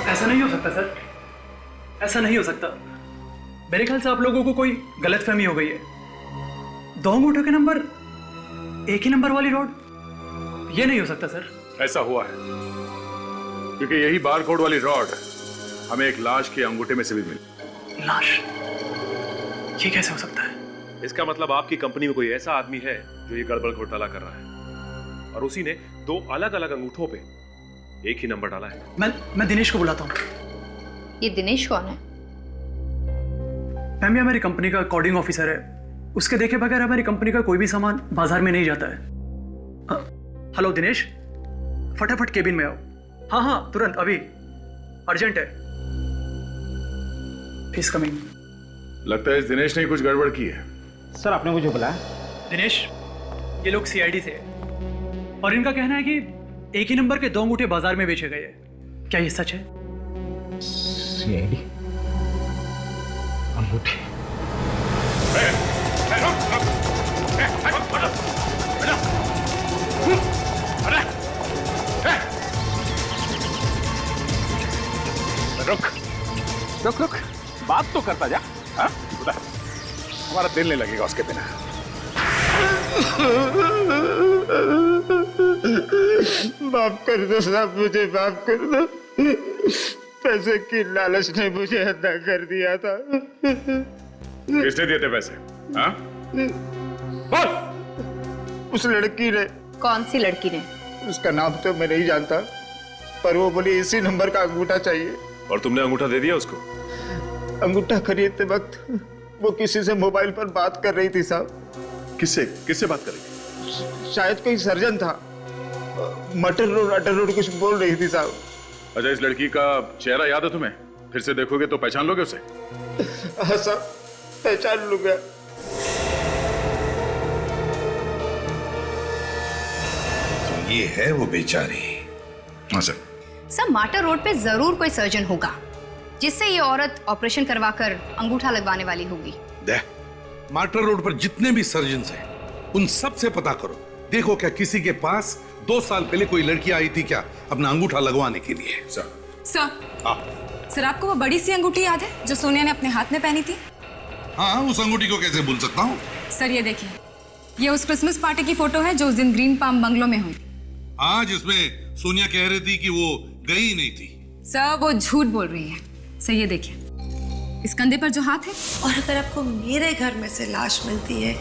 ऐसा नहीं हो सकता सर, ऐसा नहीं हो सकता। मेरे ख्याल से आप लोगों को कोई गलतफहमी हो गई है। 2 अंगूठों के नंबर एक ही नंबर वाली रॉड, ये नहीं हो सकता सर। ऐसा हुआ है क्योंकि यही बारकोड वाली रॉड हमें एक लाश के अंगूठे में से भी मिली। लाश? ये कैसे हो सकता है? इसका मतलब आपकी कंपनी में कोई ऐसा आदमी है जो ये गड़बड़ घोटाला कर रहा है और उसी ने 2 अलग अलग अंगूठों पे एक ही नंबर डाला है। मैं दिनेश को बुलाता हूँ। ये दिनेश कौन है? मैम ये हमारी कंपनी का कोडिंग ऑफिसर है। उसके देखे बगैर हमारी कंपनी का कोई भी सामान बाजार में नहीं जाता है। हेलो दिनेश, फटाफट केबिन में आओ। हाँ हाँ तुरंत, अभी अर्जेंट है। Please coming. लगता है इस दिनेश ने कुछ गड़बड़ की है। सर आपने मुझे बुलाया? दिनेश, ये लोग सीआईडी से है और इनका कहना है कि एक ही नंबर के 2 अंगूठे बाजार में बेचे गए। क्या ये सच है? सीआईडी अंगूठे? रुक, बात तो करता जा। हाँ? हमारा दिल नहीं लगेगा उसके बिना। माफ कर दो साहब, मुझे माफ कर दो। पैसे की लालच ने मुझे अदा कर दिया था। किसने दिए थे पैसे? हाँ? बोल। उस लड़की ने। कौन सी लड़की ने? उसका नाम तो मैं नहीं जानता, पर वो बोली इसी नंबर का अंगूठा चाहिए। और तुमने अंगूठा दे दिया उसको? अंगूठा खरीदते वक्त वो किसी से मोबाइल पर बात कर रही थी साहब। किससे बात कर रही थी? शायद कोई सर्जन था। मटर रोड कुछ बोल रही थी साहब। अच्छा, इस लड़की का चेहरा याद है तुम्हें? फिर से देखोगे तो पहचान लोगे उसे? हाँ साहब, पहचान लूंगा। तो ये है वो बेचारी। हाँ सर। सर माटर रोड पे जरूर कोई सर्जन होगा जिससे ये औरत ऑपरेशन करवाकर अंगूठा लगवाने वाली होगी। माटर रोड पर जितने भी सर्जन्स हैं उन सब से पता करो, देखो क्या किसी के पास 2 साल पहले कोई लड़की आई थी क्या अपना अंगूठा लगवाने के लिए? सर आपको वो बड़ी सी अंगूठी याद है जो सोनिया ने अपने हाथ में पहनी थी? हाँ, उस अंगूठी को कैसे भूल सकता हूँ। सर ये देखिए, ये उस क्रिसमस पार्टी की फोटो है जो उस दिन ग्रीन पाम बंगलो में हुई। हाँ, जिसमें सोनिया कह रही थी कि वो गई ही नहीं थी। सर वो झूठ बोल रही है। सर ये देखिए, इस कंधे पर जो हाथ है। और अगर आपको मेरे घर में से लाश मिलती है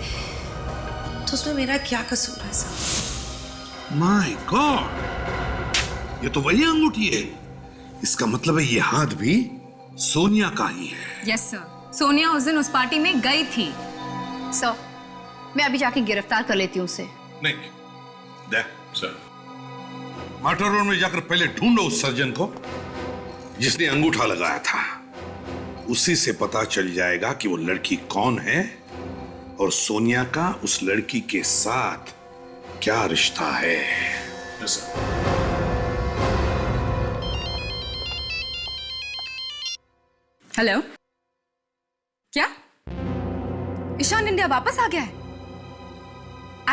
तो उसमें मेरा क्या कसूर है सर? माय गॉड, ये तो वही अंगूठी है। इसका मतलब है ये हाथ भी सोनिया का ही है। यस सर, सोनिया उस दिन उस पार्टी में गई थी। सर मैं अभी जाके गिरफ्तार कर लेती हूँ उसे। नहीं, देख सर, माटर रोड में जाकर पहले ढूंढो उस सर्जन को जिसने अंगूठा लगाया था। उसी से पता चल जाएगा कि वो लड़की कौन है और सोनिया का उस लड़की के साथ क्या रिश्ता है। हेलो, क्या ईशान इंडिया वापस आ गया है?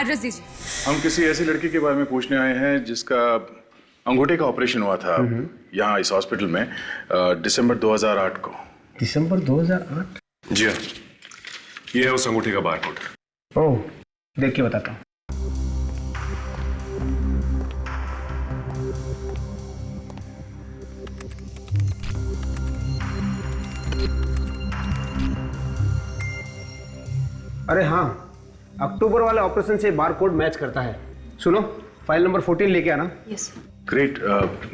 एड्रेस दीजिए। हम किसी ऐसी लड़की के बारे में पूछने आए हैं जिसका अंगूठे का ऑपरेशन हुआ था यहाँ इस हॉस्पिटल में दिसंबर 2008 को। दिसंबर 2008? जी हाँ, ये है उस अंगूठे का बारकोड। ओह, देख के बताता हूँ। अरे हाँ, अक्टूबर वाले ऑपरेशन से बारकोड मैच करता है। सुनो, फाइल नंबर 14 लेके आना। यस। ग्रेट।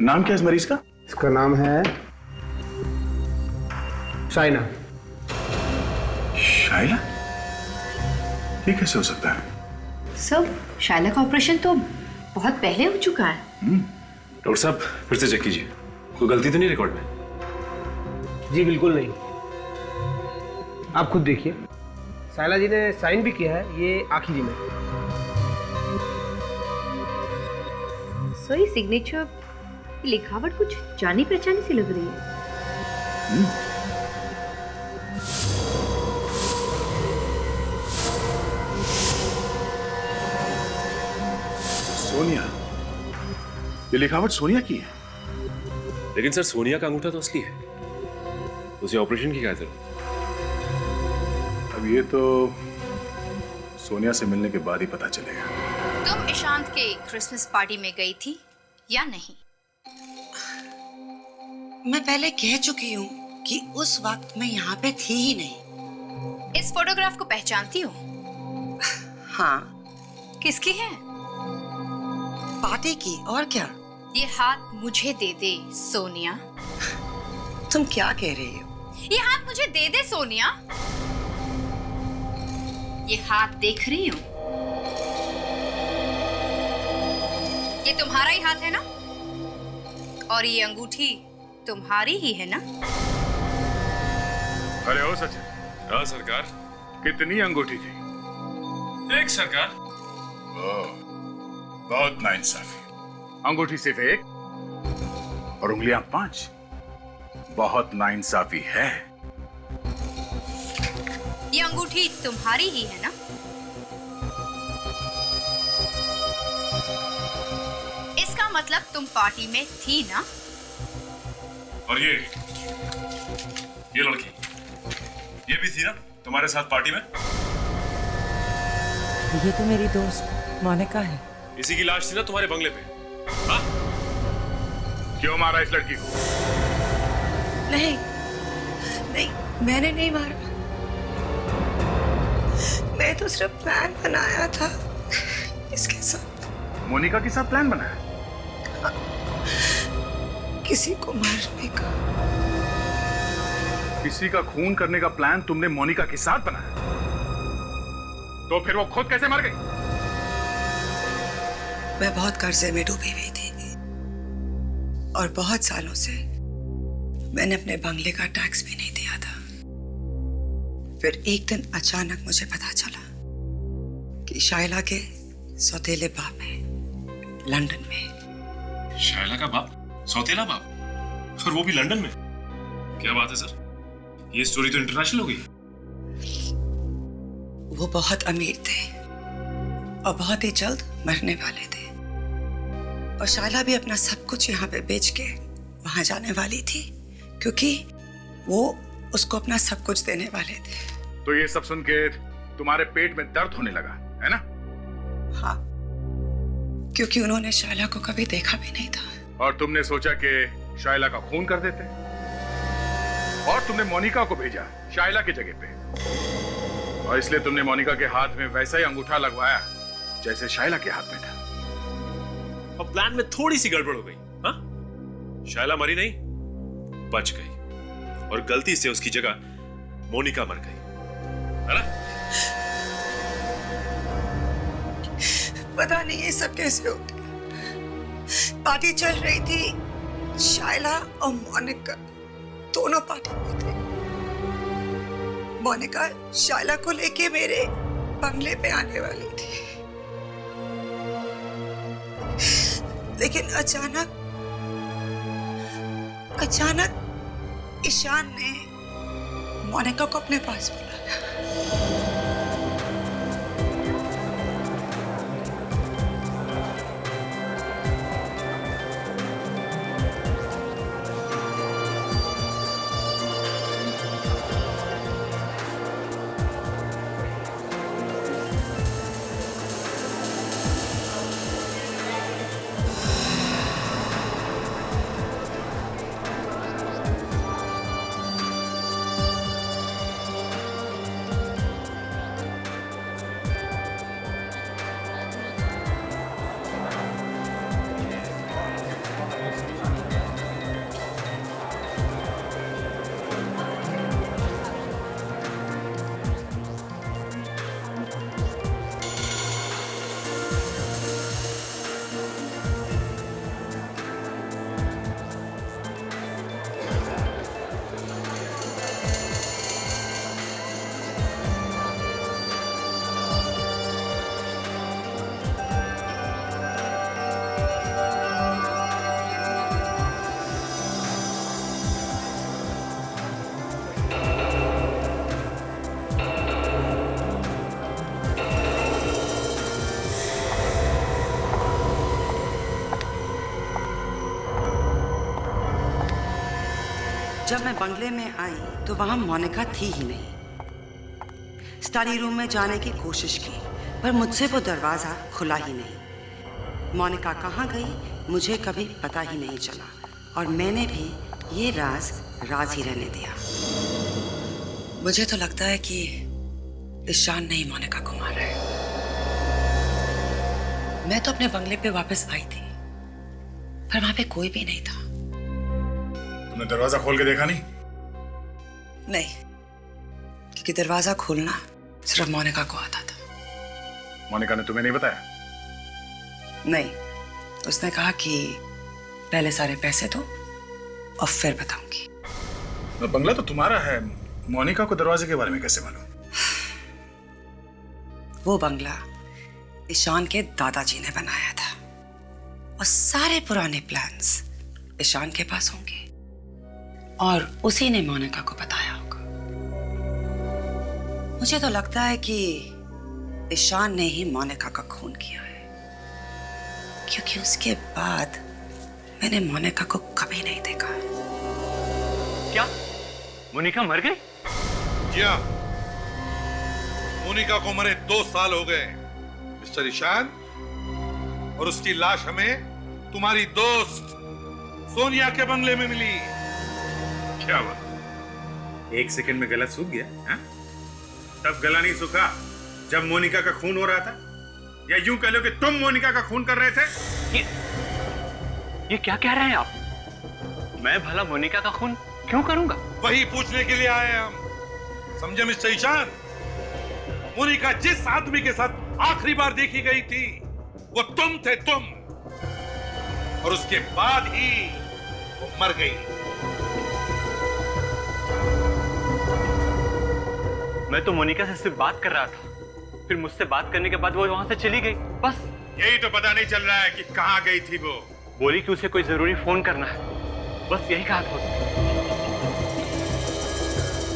नाम क्या है इस मरीज का? इसका नाम है शाइना। शाइला? ये कैसे हो सकता है? सर, शाइला का ऑपरेशन तो बहुत पहले हो चुका है। डॉक्टर साहब फिर से चेक कीजिए, कोई गलती तो नहीं रिकॉर्ड में? जी बिल्कुल नहीं, आप खुद देखिए। शाइला जी ने साइन भी किया है, ये आखिरी में। सो ये सिग्नेचर, लिखावट कुछ जानी पहचानी सी लग रही है। सोनिया, ये लिखावट सोनिया की है। लेकिन सर सोनिया का अंगूठा तो असली है, उसे ऑपरेशन की क्या जरूरत? अब ये तो सोनिया से मिलने के बाद ही पता चलेगा। तुम ईशांत के क्रिसमस पार्टी में गई थी या नहीं? मैं पहले कह चुकी हूँ कि उस वक्त मैं यहाँ पे थी ही नहीं। इस फोटोग्राफ को पहचानती हो? हाँ। किसकी है? पार्टी की, और क्या? ये हाथ मुझे दे दे सोनिया। तुम क्या कह रही हो? ये हाथ मुझे दे दे सोनिया। ये हाथ देख रही हो? ये तुम्हारा ही हाथ है ना? और ये अंगूठी तुम्हारी ही है ना? अरे ओ सचिन। हाँ सरकार। कितनी अंगूठी थी? एक सरकार। बहुत नाइंसाफी। अंगूठी सिर्फ एक और उंगलियां 5। बहुत नाइंसाफी है। ये अंगूठी तुम्हारी ही है ना? इसका मतलब तुम पार्टी में थी ना? और ये लड़की, ये भी थी ना तुम्हारे साथ पार्टी में? ये तो मेरी दोस्त मोनिका है। इसी की लाश थी ना तुम्हारे बंगले पे? हाँ? क्यों मारा इस लड़की को? नहीं, नहीं, मैंने नहीं मारा। मैं तो सिर्फ प्लान बनाया था इसके साथ। मोनिका के साथ प्लान बनाया? किसी को मारने का। किसी का खून करने का प्लान तुमने मोनिका के साथ बनाया? तो फिर वो खुद कैसे मर गई? मैं बहुत कर्जे में डूबी हुई थी और बहुत सालों से मैंने अपने बंगले का टैक्स भी नहीं दिया था। फिर एक दिन अचानक मुझे पता चला कि शाइला के सौतेले बाप है लंदन में। शाइला का बाप? सौतेला बाप? और वो भी लंदन में? क्या बात है सर, ये स्टोरी तो इंटरनेशनल हो गई। वो बहुत अमीर थे और बहुत ही जल्द मरने वाले थे और शाइला भी अपना सब कुछ यहाँ पे बेच के वहां जाने वाली थी क्योंकि वो उसको अपना सब कुछ देने वाले थे। तो ये सब सुन के तुम्हारे पेट में दर्द होने लगा है ना? हाँ, क्योंकि उन्होंने शाइला को कभी देखा भी नहीं था। और तुमने सोचा कि शाइला का खून कर देते और तुमने मोनिका को भेजा शाइला की जगह पे और इसलिए तुमने मोनिका के हाथ में वैसा ही अंगूठा लगवाया जैसे शाइला के हाथ में था। और प्लान में थोड़ी सी गड़बड़ हो गई। हाँ? शाइला मरी नहीं, बच गई और गलती से उसकी जगह मोनिका मर गई, है ना? पता नहीं ये सब कैसे हो गया। पार्टी चल रही थी, शाइला और मोनिका दोनों पार्टी में थे। मोनिका शाइला को लेके मेरे बंगले पे आने वाली थी। लेकिन अचानक ईशान ने मोनिका को अपने पास बुलाया। जब मैं बंगले में आई तो वहां मोनिका थी ही नहीं। स्टडी रूम में जाने की कोशिश की पर मुझसे वो दरवाजा खुला ही नहीं। मोनिका कहाँ गई मुझे कभी पता ही नहीं चला और मैंने भी ये राज ही रहने दिया। मुझे तो लगता है कि ईशान ने ही मोनिका को मारा है। मैं तो अपने बंगले पे वापस आई थी पर वहां पे कोई भी नहीं था। तुमने दरवाजा खोल के देखा नहीं? नहीं, क्योंकि दरवाजा खोलना सिर्फ मोनिका को आता था। मोनिका ने तुम्हें नहीं बताया? नहीं, उसने कहा कि पहले सारे पैसे दो और फिर बताऊंगी। तो बंगला तो तुम्हारा है, मोनिका को दरवाजे के बारे में कैसे मालूम? वो बंगला ईशान के दादाजी ने बनाया था और सारे पुराने प्लान्स ईशान के पास होंगे और उसी ने मोनिका को बताया होगा। मुझे तो लगता है कि ईशान ने ही मोनिका का खून किया है, क्योंकि उसके बाद मैंने मोनिका को कभी नहीं देखा। क्या मोनिका मर गई? क्या? मोनिका को मरे 2 साल हो गए मिस्टर ईशान, और उसकी लाश हमें तुम्हारी दोस्त सोनिया के बंगले में मिली। क्या हुआ? 1 सेकंड में गला सूख गया? हा? तब गला नहीं सूखा जब मोनिका का खून हो रहा था, या यूं कह लो कि तुम मोनिका का खून कर रहे थे। ये क्या कह रहे हैं आप? मैं भला मोनिका का खून क्यों करूंगा? वही पूछने के लिए आए हैं हम, समझे मिस्टर ईशान? मोनिका जिस आदमी के साथ आखिरी बार देखी गई थी वो तुम थे, तुम, और उसके बाद ही वो मर गई। मैं तो मोनिका से सिर्फ बात कर रहा था, फिर मुझसे बात करने के बाद वो वहां से चली गई, बस। यही तो पता नहीं चल रहा है कि कहां गई थी वो। बोली कि उसे कोई जरूरी फोन करना है, बस यही कहा था उसने।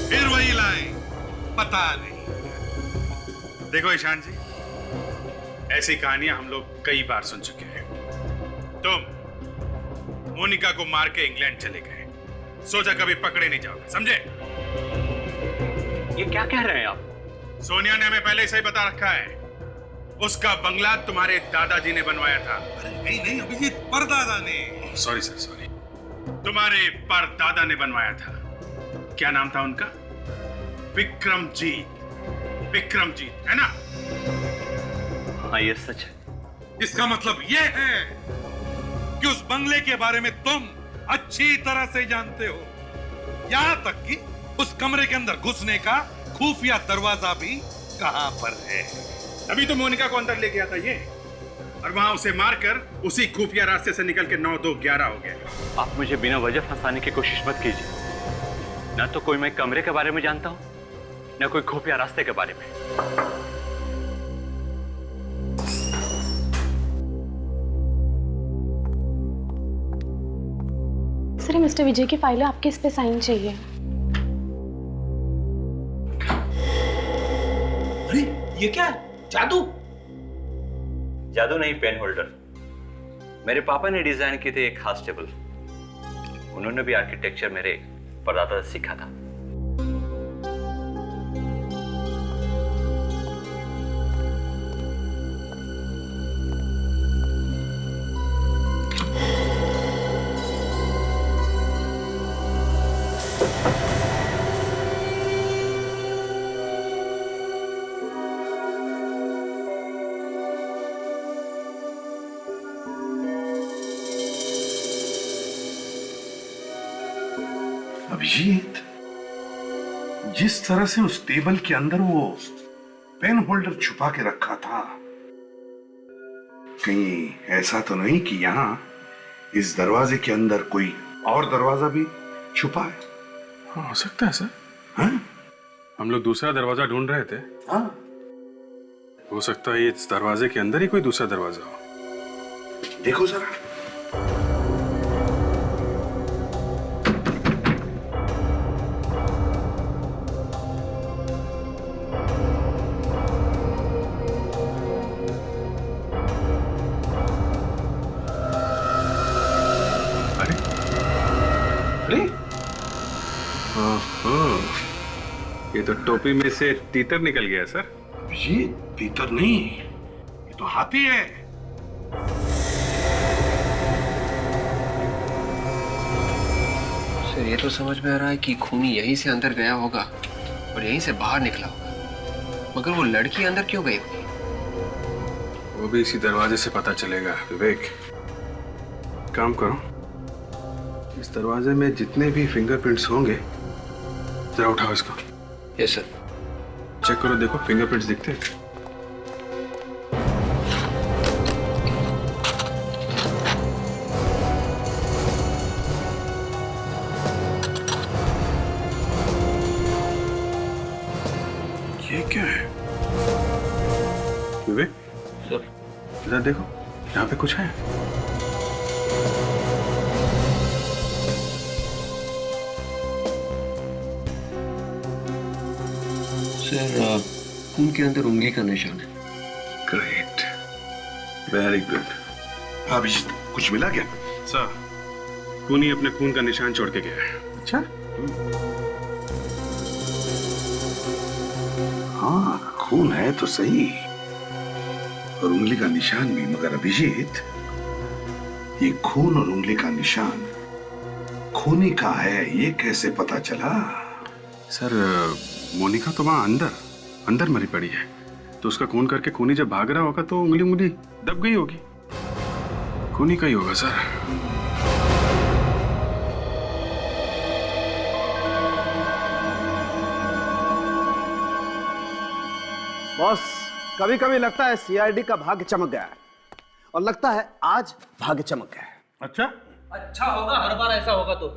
फिर वही लाइन, पता नहीं। देखो ईशान जी, ऐसी कहानियां हम लोग कई बार सुन चुके हैं। तुम मोनिका को मार के इंग्लैंड चले गए, सोचा कभी पकड़े नहीं जाओगे, समझे? ये क्या कह रहे हैं आप? सोनिया ने हमें पहले ही सही बता रखा है, उसका बंगला तुम्हारे दादाजी ने बनवाया था। नहीं अभिजीत, परदादा ने। Sorry sir, sorry. तुम्हारे परदादा ने बनवाया था। क्या नाम था उनका? विक्रमजीत। विक्रमजीत, है ना? हाँ, ये सच है। इसका मतलब ये है कि उस बंगले के बारे में तुम अच्छी तरह से जानते हो, यहां तक कि उस कमरे के अंदर घुसने का खुफिया दरवाजा भी कहां पर है। अभी तो मोनिका को अंदर ले गया था ये, और वहां उसे मारकर उसी खुफिया रास्ते से निकल के 9, 2, 11 हो गया। आप मुझे बिना वजह फंसाने की कोशिश मत कीजिए। ना तो कोई मैं कमरे के बारे में जानता हूं, ना कोई खुफिया रास्ते के बारे में। रही मिस्टर विजय की फाइल है, आपके इस पे साइन चाहिए। अरे ये क्या है? जादू? जादू नहीं, पेन होल्डर। मेरे पापा ने डिजाइन किए थे एक खास टेबल। उन्होंने भी आर्किटेक्चर मेरे परदादा से सीखा था। अभिजीत, जिस तरह से उस टेबल के अंदर वो पेन होल्डर छुपा के रखा था, कहीं ऐसा तो नहीं कि यहाँ इस दरवाजे के अंदर कोई और दरवाजा भी छुपा है? हाँ, हो सकता है सर। हाँ? हम लोग दूसरा दरवाजा ढूंढ रहे थे। हाँ? हो सकता है इस दरवाजे के अंदर ही कोई दूसरा दरवाजा हो। देखो जरा। ये तो टोपी में से तीतर निकल गया सर। अभिजीत, तीतर नहीं, ये तो हाथी है। सर ये तो समझ में आ रहा है कि खूनी यहीं से अंदर गया होगा और यहीं से बाहर निकला होगा, मगर वो लड़की अंदर क्यों गई होगी? वो भी इसी दरवाजे से पता चलेगा। विवेक, काम करो, इस दरवाजे में जितने भी फिंगरप्रिंट्स होंगे जरा उठाओ इसको। Yes sir. चेक करो, देखो फिंगरप्रिंट्स दिखते हैं। ये क्या है? विवेक सर, इधर देखो, यहाँ पे कुछ है। सर खून के अंदर उंगली का निशान है। Great, very good. अभिजीत, कुछ मिला क्या? सर, खूनी अपने खून का निशान छोड़ के गया है। अच्छा? हाँ, खून है तो सही, और उंगली का निशान भी, मगर अभिजीत, ये खून और उंगली का निशान खूनी का है, ये कैसे पता चला? सर, मोनिका तो वहां अंदर मरी पड़ी है, तो उसका खून करके खूनी जब भाग रहा होगा तो उंगली दब गई होगी। खूनी का ही होगा सर। बॉस, कभी कभी लगता है सीआईडी का भाग्य चमक गया है, और लगता है आज भाग्य चमक गया है। अच्छा होगा, हर बार ऐसा होगा तो।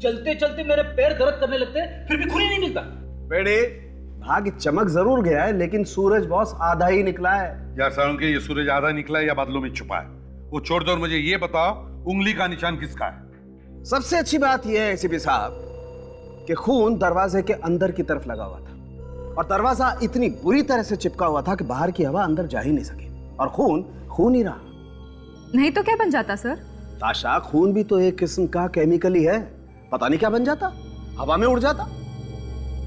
चलते चलते मेरे पैर दर्द करने लगते हैं, फिर भी खून ही नहीं मिलता। बेटे, भाग्य चमक जरूर गया है, लेकिन सूरज बॉस आधा ही निकला है। यार सालुंके, ये सूरज आधा निकला है या बादलों में छुपा है? वो छोड़ दो और मुझे ये बताओ, उंगली का निशान किसका है? सबसे अच्छी बात यह है एसीपी साहब कि खून दरवाजे के अंदर की तरफ लगा हुआ था, और दरवाजा इतनी बुरी तरह से चिपका हुआ था कि बाहर की हवा अंदर जा ही नहीं सकी, और खून ही रहा। नहीं तो क्या बन जाता सर? ताशा, खून भी तो एक किस्म का केमिकल ही है, पता नहीं क्या बन जाता, हवा में उड़ जाता।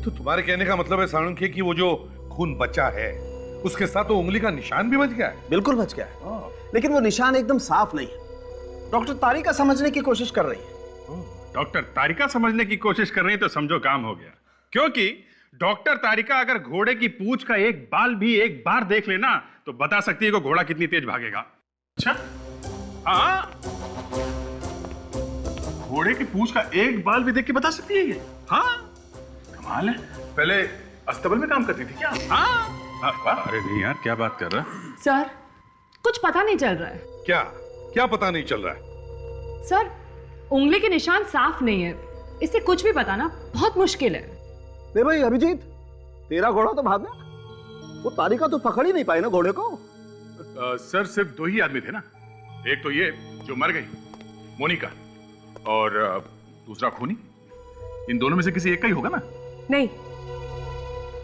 तो तुम्हारे कहने का मतलब है सालुंके कि वो जो खून बचा है उसके साथ तो उंगली का निशान भी बच गया है? बिल्कुल बच गया है, लेकिन वो निशान एकदम साफ नहीं है। डॉक्टर तारिका समझने की कोशिश कर रही है। डॉक्टर तारिका समझने की कोशिश कर रही है तो समझो काम हो गया, क्योंकि डॉक्टर तारिका अगर घोड़े की पूंछ का एक बाल भी एक बार देख लेना तो बता सकती है कि घोड़ा कितनी तेज भागेगा। अच्छा, हाँ, घोड़े की पूंछ का एक बाल भी देख के बता सकती है ये? हाँ, कमाल है। पहले अस्तबल में काम करती थी क्या? हाँ। अरे नहीं यार, क्या बात कर रहा है? सर, कुछ पता नहीं चल रहा है। क्या पता नहीं चल रहा है? सर, उंगली के निशान साफ नहीं है, इससे कुछ भी बताना बहुत मुश्किल है। नहीं भाई अभिजीत, तेरा घोड़ा तो भाग गया, वो तारिका तो पकड़ ही नहीं पाई ना घोड़े को। सर, सिर्फ दो ही आदमी थे ना, एक तो ये जो मर गई मोनिका, और दूसरा खूनी? इन दोनों में से किसी एक का ही होगा ना? नहीं,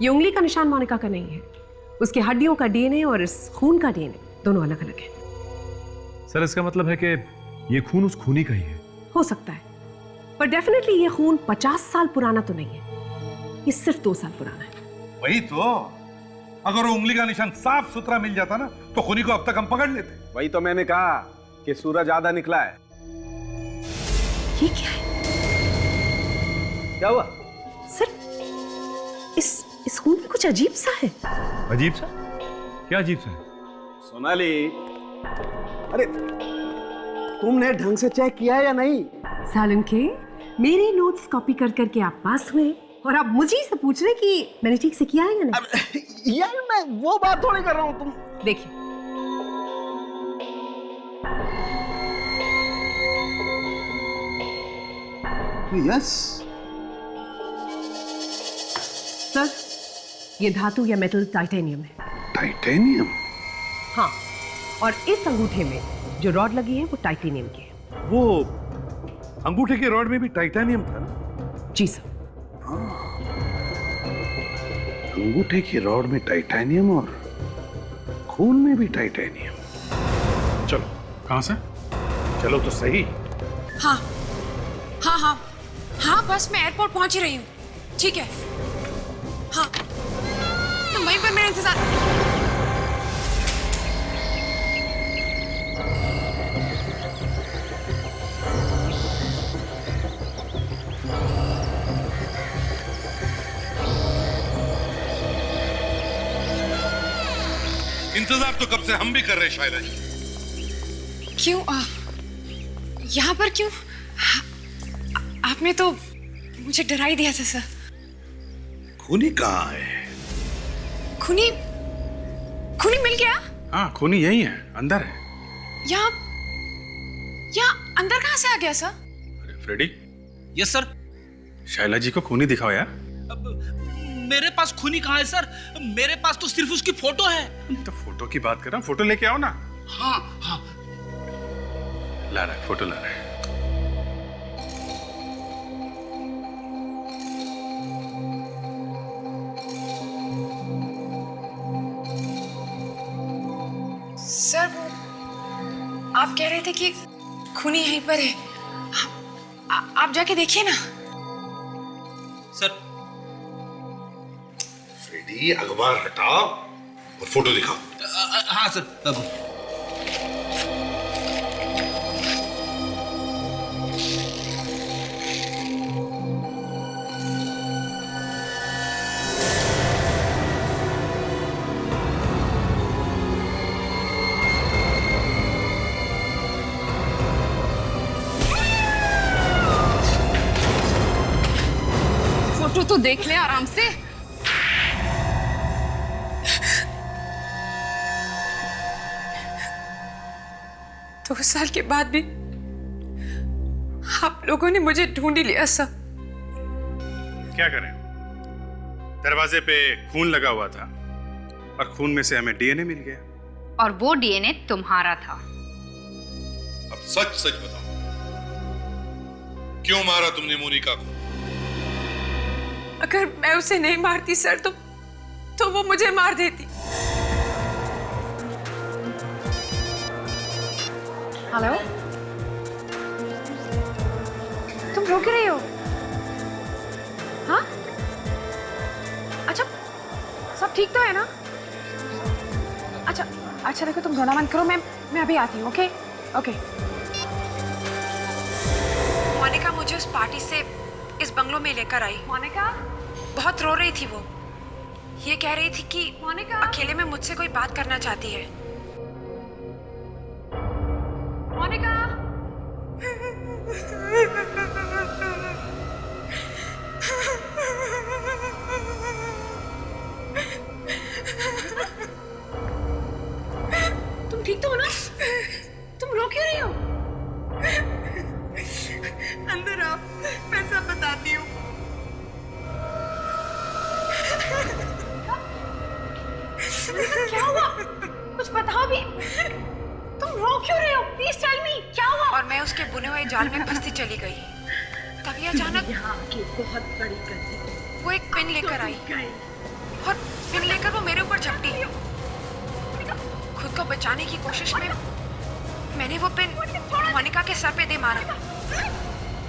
ये उंगली का निशान मोनिका का नहीं है। उसकी हड्डियों का डीएनए और इस खून का डीएनए दोनों अलग अलग है। सर इसका मतलब है कि ये खून उस खूनी का ही है? हो सकता है, पर डेफिनेटली ये खून 50 साल पुराना तो नहीं है, ये सिर्फ 2 साल पुराना है। वही तो, अगर वो उंगली का निशान साफ सुथरा मिल जाता ना तो खूनी को अब तक हम पकड़ लेते। वही तो मैंने कहा कि सूरज आधा निकला है। ये क्या है? क्या हुआ? सर, इस खून में कुछ अजीब सा है। अजीब सा? क्या अजीब सा है? सोनाली, अरे तुमने ढंग से चेक किया है या नहीं? सालन के मेरे नोट्स कॉपी कर करके आप पास हुए और आप मुझे से पूछ रहे कि मैंने ठीक से किया है या नहीं? यार मैं वो बात थोड़ी कर रहा हूं। तुम देखिए, यस सर, ये धातु या मेटल टाइटेनियम है। टाइटेनियम? हाँ, और इस अंगूठे में जो रॉड लगी है वो टाइटेनियम की है। वो अंगूठे के रॉड में भी टाइटेनियम था ना? जी सर। अंगूठे की रॉड में टाइटेनियम और खून में भी टाइटेनियम। चलो, कहां से? चलो तो सही। हाँ हाँ हाँ हाँ, बस मैं एयरपोर्ट पहुंच ही रही हूँ। ठीक है, हाँ, तुम वहीं पर मेरा इंतजार। इंतजार तो कब से हम भी कर रहे हैं शायला जी। क्यों यहाँ पर क्यों? आपने तो मुझे डरा ही दिया था सर। खूनी कहाँ है? खूनी मिल गया? हाँ, खूनी यही है, अंदर है। यहाँ अंदर कहाँ से आ गया सर? अरे Freddie. Yes sir. Shayla ji को खूनी दिखाओ यार। मेरे पास खूनी कहाँ है सर? मेरे पास तो सिर्फ उसकी फोटो है। तो फोटो की बात कर रहा हूँ, फोटो लेके आओ ना। हाँ हाँ, ला रहा है, फोटो ला रहा है। सर, वो आप कह रहे थे कि खूनी यहीं पर है। आप जाके देखिए ना। सर, फ्रेडी, अखबार हटाओ और फोटो दिखाओ। हाँ सर। फोटो तो देख ले आराम से। 2 साल के बाद भी आप लोगों ने मुझे ढूंढ ही लिया सब। क्या करें, दरवाजे पे खून लगा हुआ था और खून में से हमें डीएनए मिल गया। और वो डीएनए तुम्हारा था। अब सच सच बताओ, क्यों मारा तुमने मोनिका को? अगर मैं उसे नहीं मारती सर तो वो मुझे मार देती। हेलो, तुम रो क्यों रही हो? हाँ, अच्छा, सब ठीक तो है ना? अच्छा देखो, तुम रोना मत करो, मैं अभी आती हूँ। Okay okay. मोनिका मुझे उस पार्टी से इस बंगलो में लेकर आई। मोनिका बहुत रो रही थी। वो ये कह रही थी कि मोनिका अकेले में मुझसे कोई बात करना चाहती है। मोनिका तुम ठीक तो हो ना? तुम रो क्यों रही हो? अंदर आओ, मैं सब बताती हूँ। क्या हुआ? कुछ बताओ भी। तुम रो क्यों रहे हो? प्लीज टेल मी, क्या हुआ? और मैं उसके बुने हुए जाल में फंसती चली गई। तभी अचानक यहाँ की बहुत बड़ी गलती। वो एक पिन लेकर आई और पिन लेकर वो मेरे ऊपर झपटी। खुद को बचाने की कोशिश में मैंने वो पिन मोनिका के सर पे दे मारा।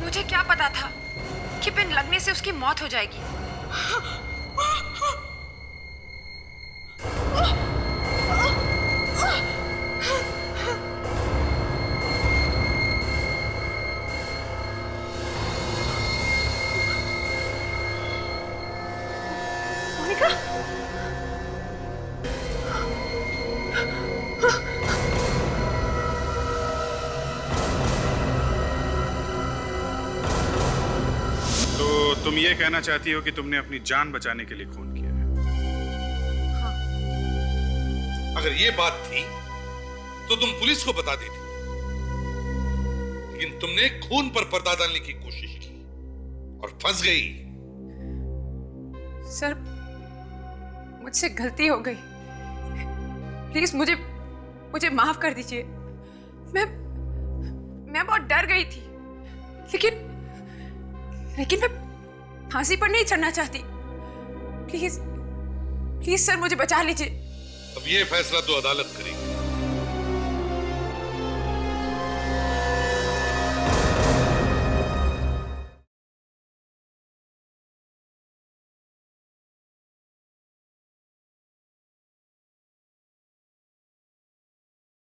मुझे क्या पता था कि पिन लगने से उसकी मौत हो जाएगी। मोनिका, तो तुम ये कहना चाहती हो कि तुमने अपनी जान बचाने के लिए खून किया है? अगर ये बात थी तो तुम पुलिस को बता देती, लेकिन तुमने खून पर पर्दा डालने की कोशिश की और फंस गई। सर, मुझसे गलती हो गई। प्लीज मुझे माफ कर दीजिए। मैं बहुत डर गई थी, लेकिन मैं फांसी पर नहीं चढ़ना चाहती। प्लीज सर, मुझे बचा लीजिए। अब ये फैसला तो अदालत करेगी।